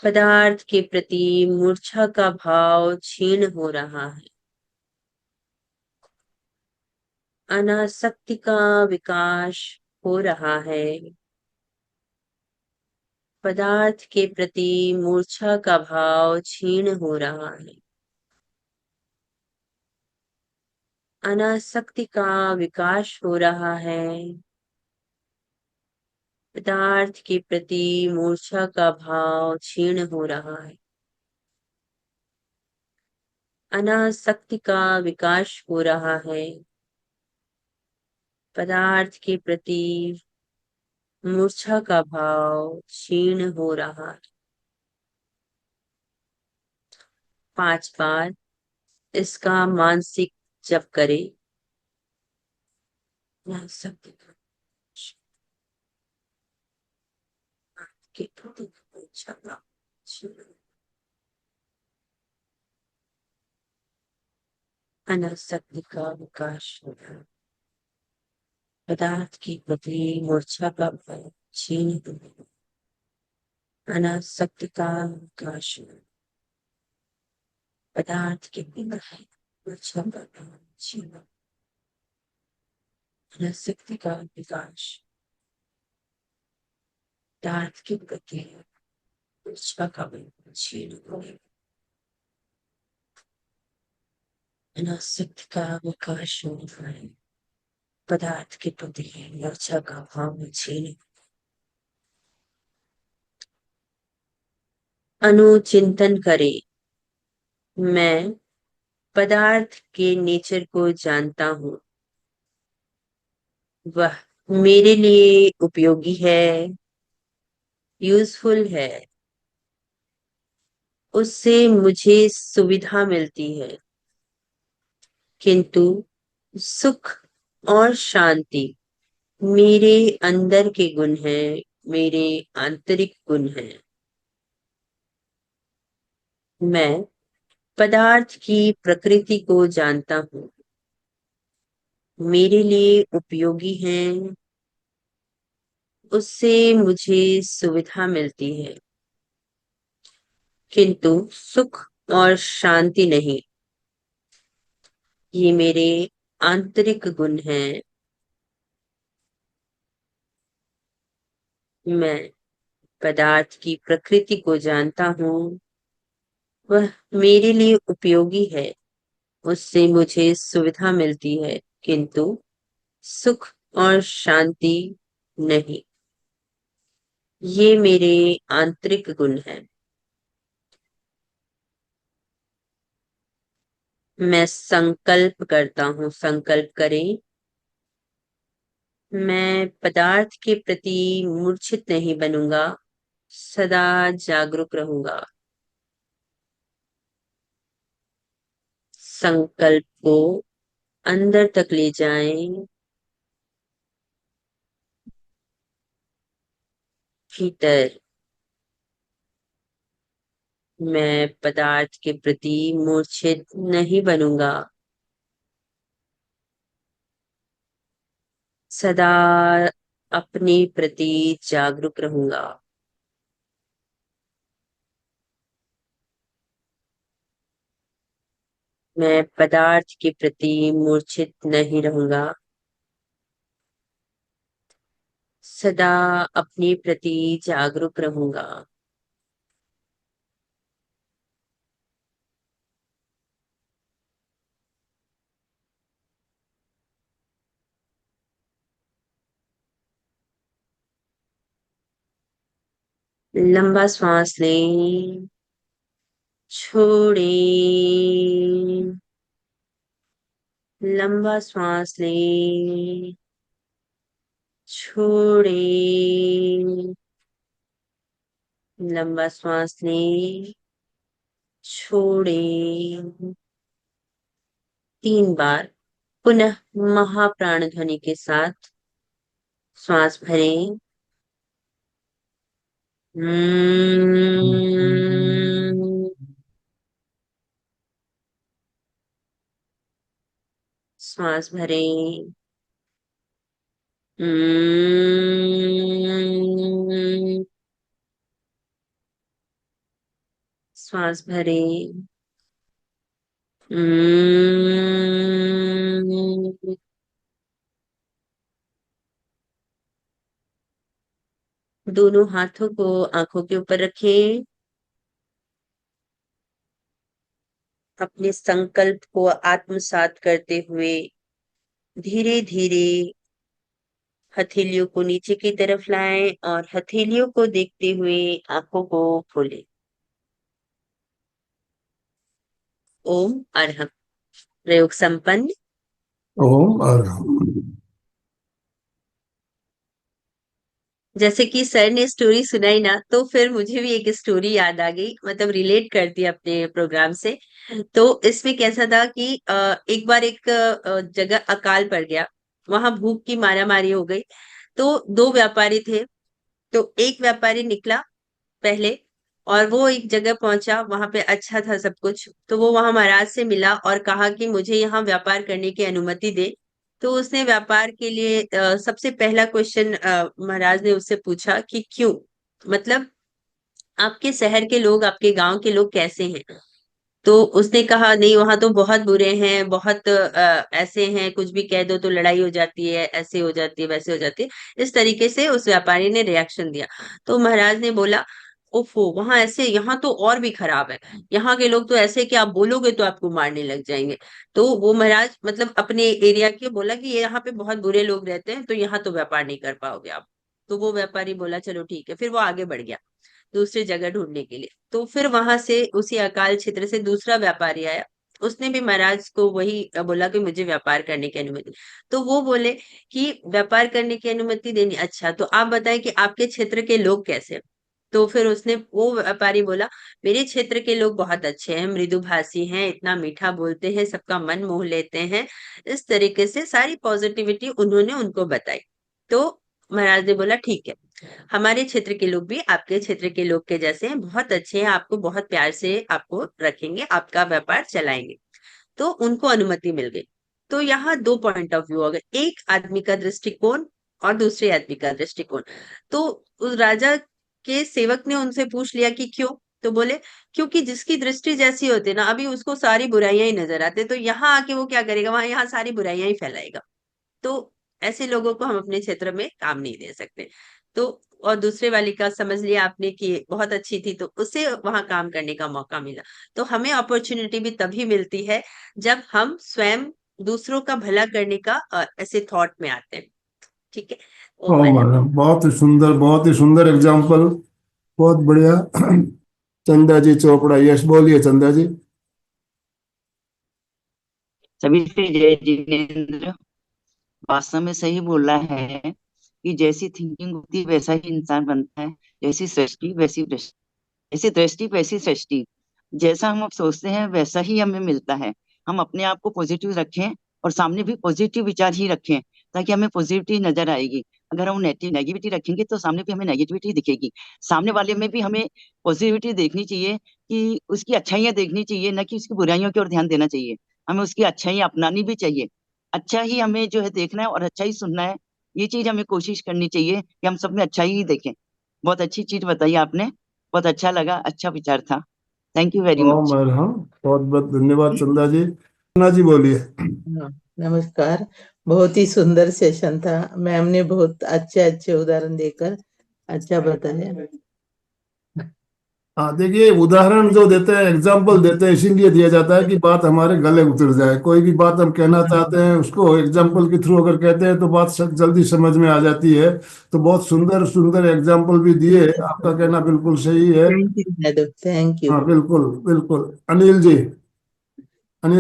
पदार्थ के प्रति मूर्छा का भाव क्षीण हो रहा है। अनासक्ति का विकास हो रहा है। पदार्थ के प्रति मूर्छा का भाव क्षीण हो रहा है। अनासक्ति का विकास हो रहा है। पदार्थ के प्रति मूर्छा का भाव क्षीण हो रहा है। अनासक्ति का विकास हो रहा है। पदार्थ के प्रति मूर्छा का भाव क्षीण हो रहा है। 5 बार इसका मानसिक जप करें। अनासक्ति के प्रति मूर्छा का क्षीण, अनासक्ति का विकास हो रहा है। पदार्थ के प्रति मूर्छा का भाव क्षीण हो रहा है। अनासक्ति का विकास हो रहा है। पदार्थ के प्रति मूर्छा का भाव क्षीण हो रहा है। अनासक्ति का विकास पदार्थ के प्रति इच्छा का क्षीण होने, अनासक्ति का विकास होने है पदार्थ के प्रति इच्छा का भाव में क्षीण, अनुचिंतन करे। मैं पदार्थ के नेचर को जानता हूँ, वह मेरे लिए उपयोगी है, यूजफुल है, उससे मुझे सुविधा मिलती है, किंतु सुख और शांति मेरे अंदर के गुण हैं, मेरे आंतरिक गुण हैं। मैं पदार्थ की प्रकृति को जानता हूँ, मेरे लिए उपयोगी हैं, उससे मुझे सुविधा मिलती है, किंतु सुख और शांति नहीं। ये मेरे आंतरिक गुण हैं। मैं पदार्थ की प्रकृति को जानता हूँ, वह मेरे लिए उपयोगी है, उससे मुझे सुविधा मिलती है, किंतु सुख और शांति नहीं। ये मेरे आंतरिक गुण हैं। मैं संकल्प करता हूँ, संकल्प करें। मैं पदार्थ के प्रति मूर्छित नहीं बनूंगा, सदा जागरूक रहूंगा। संकल्प को अंदर तक ले जाएं, भीतर। मैं पदार्थ के प्रति मूर्छित नहीं बनूंगा, सदा अपने प्रति जागरूक रहूंगा। मैं पदार्थ के प्रति मूर्छित नहीं रहूंगा, सदा अपने प्रति जागरूक रहूंगा। लंबा श्वास लें, छोड़ें। लंबा श्वास लें, छोड़ें। लंबा श्वास लें, छोड़ें। 3 बार पुनः महाप्राण ध्वनि के साथ श्वास भरें। श्वास भरें। श्वास भरें। दोनों हाथों को आंखों के ऊपर रखें। अपने संकल्प को आत्मसात करते हुए धीरे धीरे हथेलियों को नीचे की तरफ लाएं और हथेलियों को देखते हुए आंखों को खोलें। ओम अरहम। प्रयोग संपन्न। ओम अरहम। जैसे कि सर ने स्टोरी सुनाई ना, तो फिर मुझे भी एक स्टोरी याद आ गई, मतलब रिलेट कर दी अपने प्रोग्राम से। तो इसमें कैसा था कि एक बार एक जगह अकाल पड़ गया, वहां भूख की मारामारी हो गई। तो 2 व्यापारी थे। तो एक व्यापारी निकला पहले, और वो एक जगह पहुंचा, वहां पे अच्छा था सब कुछ। तो वो वहां महाराज से मिला और कहा कि मुझे यहाँ व्यापार करने की अनुमति दे। तो उसने व्यापार के लिए सबसे पहला क्वेश्चन महाराज ने उससे पूछा कि क्यों, मतलब आपके शहर के लोग, आपके गांव के लोग कैसे हैं। तो उसने कहा नहीं, वहां तो बहुत बुरे हैं, बहुत ऐसे हैं, कुछ भी कह दो तो लड़ाई हो जाती है, ऐसे हो जाती है, वैसे हो जाती है। इस तरीके से उस व्यापारी ने रिएक्शन दिया। तो महाराज ने बोला, ओफो, वहां ऐसे, यहाँ तो और भी खराब है। यहाँ के लोग तो ऐसे कि आप बोलोगे तो आपको मारने लग जाएंगे। तो वो महाराज मतलब अपने एरिया के बोला कि यहाँ पे बहुत बुरे लोग रहते हैं, तो यहाँ तो व्यापार नहीं कर पाओगे आप। तो वो व्यापारी बोला चलो ठीक है, फिर वो आगे बढ़ गया दूसरी जगह ढूंढने के लिए। तो फिर वहां से उसी अकाल क्षेत्र से दूसरा व्यापारी आया। उसने भी महाराज को वही बोला कि मुझे व्यापार करने की अनुमति। तो वो बोले कि व्यापार करने की अनुमति देनी, अच्छा तो आप बताएं कि आपके क्षेत्र के लोग कैसे हैं? तो फिर उसने, वो व्यापारी बोला, मेरे क्षेत्र के लोग बहुत अच्छे हैं, मृदुभाषी हैं, इतना मीठा बोलते हैं, सबका मन मोह लेते हैं। इस तरीके से सारी पॉजिटिविटी उन्होंने उनको बताई। तो महाराज ने बोला ठीक है, हमारे क्षेत्र के लोग भी आपके क्षेत्र के लोग के जैसे हैं, बहुत अच्छे हैं, आपको बहुत प्यार से आपको रखेंगे, आपका व्यापार चलाएंगे। तो उनको अनुमति मिल गई। तो यहाँ दो पॉइंट ऑफ व्यू हो गए, एक आदमी का दृष्टिकोण और दूसरे आदमी का दृष्टिकोण। तो उस राजा के सेवक ने उनसे पूछ लिया कि क्यों? तो बोले क्योंकि जिसकी दृष्टि जैसी होती है ना, अभी उसको सारी बुराइयां ही नजर आते, तो यहाँ आके वो क्या करेगा, वहां यहाँ सारी बुराइयां ही फैलाएगा। तो ऐसे लोगों को हम अपने क्षेत्र में काम नहीं दे सकते। तो और दूसरे वाली का समझ लिया आपने कि बहुत अच्छी थी, तो उसे वहां काम करने का मौका मिला। तो हमें अपॉर्चुनिटी भी तभी मिलती है जब हम स्वयं दूसरों का भला करने का ऐसे थॉट में आते हैं। ठीक है। ओ ओम मैडम। मैडम, बहुत ही सुंदर एग्जाम्पल, बहुत बढ़िया। चंदा जी चोपड़ा, यश बोलिए चंदा जी। सभी से जय जिनेन्द्र। वास्तव में सही बोला है कि जैसी थिंकिंग होती है वैसा ही इंसान बनता है। जैसी सृष्टि वैसी दृष्टि, जैसी दृष्टि वैसी सृष्टि। जैसा हम अब सोचते हैं वैसा ही हमें मिलता है। हम अपने आप को पॉजिटिव रखें और सामने भी पॉजिटिव विचार ही रखें, ताकि हमें पॉजिटिविटी नजर आएगी। अगर हम नेगेटिविटी रखेंगे तो सामने भी हमें नेगेटिविटी दिखेगी। सामने वाले में भी हमें पॉजिटिविटी देखनी चाहिए, कि उसकी अच्छाइयाँ देखनी चाहिए, न कि उसकी बुराइयों की ओर ध्यान देना चाहिए। हमें उसकी अच्छाइयाँ अपनानी भी चाहिए। अच्छा ही हमें जो है देखना है और अच्छा ही सुनना है। ये चीज हमें कोशिश करनी चाहिए कि हम सब में अच्छा ही देखें। बहुत अच्छी चीज बताई आपने, बहुत अच्छा लगा, अच्छा विचार था। थैंक यू वेरी ओ मच। मैडम, बहुत बहुत धन्यवाद चंदा जी। चंदा जी बोलिए। हाँ, नमस्कार। बहुत ही सुंदर सेशन था। मैम ने बहुत अच्छे अच्छे उदाहरण देकर अच्छा बताया। हाँ, देखिए उदाहरण जो देते हैं, एग्जाम्पल देते हैं, इसीलिए दिया जाता है कि बात हमारे गले उतर जाए। कोई भी बात हम कहना चाहते हैं, उसको एग्जाम्पल के थ्रू अगर कहते हैं तो बात जल्दी समझ में आ जाती है। तो बहुत सुंदर सुंदर एग्जाम्पल भी दिए, आपका कहना बिल्कुल सही है। Thank you madam, thank you. हाँ बिल्कुल बिल्कुल। अनिल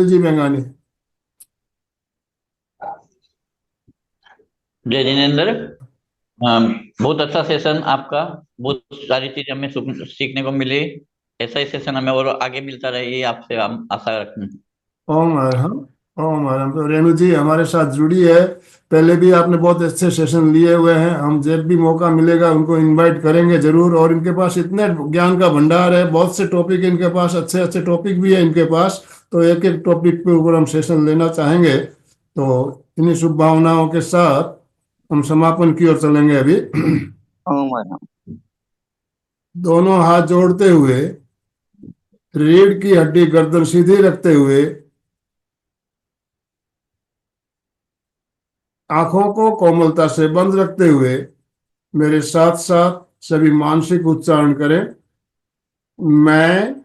जी बेंगानी। जय जिनेन्द्र। बहुत अच्छा सेशन आपका। बहुत सारी चीज हमें सीखने को मिली। ऐसा ही सेशन हमें और आगे मिलता रहे, ये आपसे हम आशा रखते हैं। ओम अरहम। ओम अरहम। तो रेणु जी हमारे साथ जुड़ी है, पहले भी आपने बहुत अच्छे सेशन लिए हुए हैं। हम जब भी मौका मिलेगा उनको इनवाइट करेंगे जरूर। और इनके पास इतने ज्ञान का भंडार है, बहुत से टॉपिक इनके पास, अच्छे अच्छे टॉपिक भी है इनके पास। तो एक एक टॉपिक पे ऊपर हम सेशन लेना चाहेंगे। तो इन्हीं शुभ भावनाओं के साथ हम समापन की ओर चलेंगे अभी। दोनों हाथ जोड़ते हुए, रीढ़ की हड्डी गर्दन सीधी रखते हुए, आंखों को कोमलता से बंद रखते हुए मेरे साथ साथ सभी मानसिक उच्चारण करें। मैं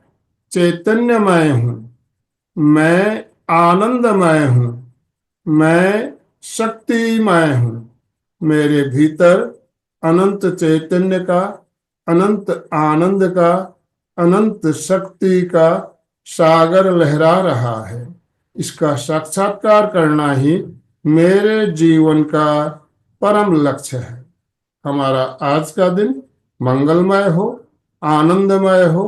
चैतन्यमय हूँ, मैं आनंदमय हूँ, मैं शक्तिमय हूँ। मेरे भीतर अनंत चैतन्य का, अनंत आनंद का, अनंत शक्ति का सागर लहरा रहा है। इसका साक्षात्कार करना ही मेरे जीवन का परम लक्ष्य है। हमारा आज का दिन मंगलमय हो, आनंदमय हो,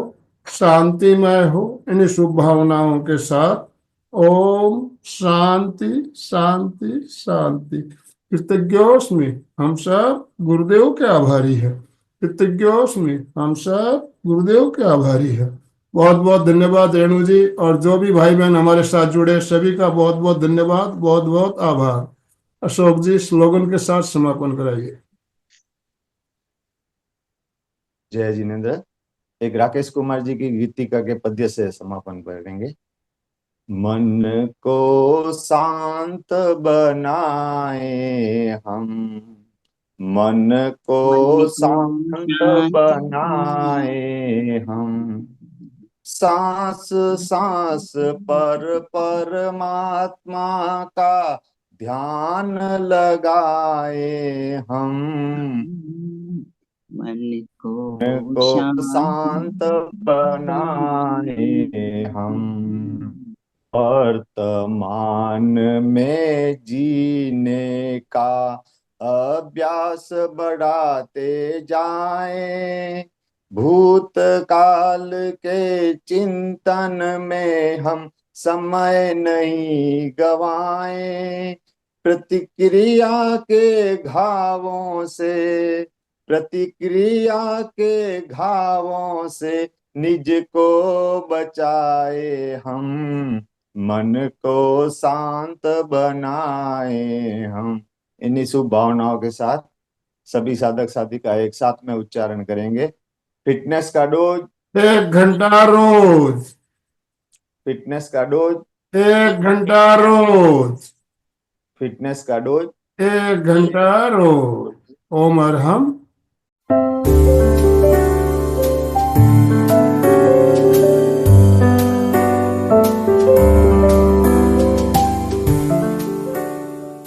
शांतिमय हो। इन शुभ भावनाओं के साथ ओम शांति शांति शांति। कृतज्ञोस्मि, हम सब गुरुदेव के आभारी हैं। कृतज्ञोस्मि, हम सब गुरुदेव के आभारी हैं। बहुत बहुत धन्यवाद रेणु जी, और जो भी भाई बहन हमारे साथ जुड़े सभी का बहुत बहुत धन्यवाद, बहुत बहुत आभार। अशोक जी स्लोगन के साथ समापन कराइए। जय जिनेन्द्र। एक राकेश कुमार जी की गीतिका के पद्य से समापन करेंगे। मन को शांत बनाए हम, मन को मन को शांत शांत बनाए हम, सांस सांस पर परमात्मा का ध्यान लगाए हम, मन को को शांत बनाए हम, वर्तमान में जीने का अभ्यास बढ़ाते जाएं, भूतकाल के चिंतन में हम समय नहीं गवाएं, प्रतिक्रिया के घावों से, प्रतिक्रिया के घावों से निज को बचाए हम, मन को शांत बनाए हम। इन्हीं शुभ भावनाओं के साथ सभी साधक साधिका एक साथ में उच्चारण करेंगे। फिटनेस का डोज 1 घंटा रोज, फिटनेस का डोज 1 घंटा रोज, फिटनेस का डोज 1 घंटा रोज। ओम अरहम।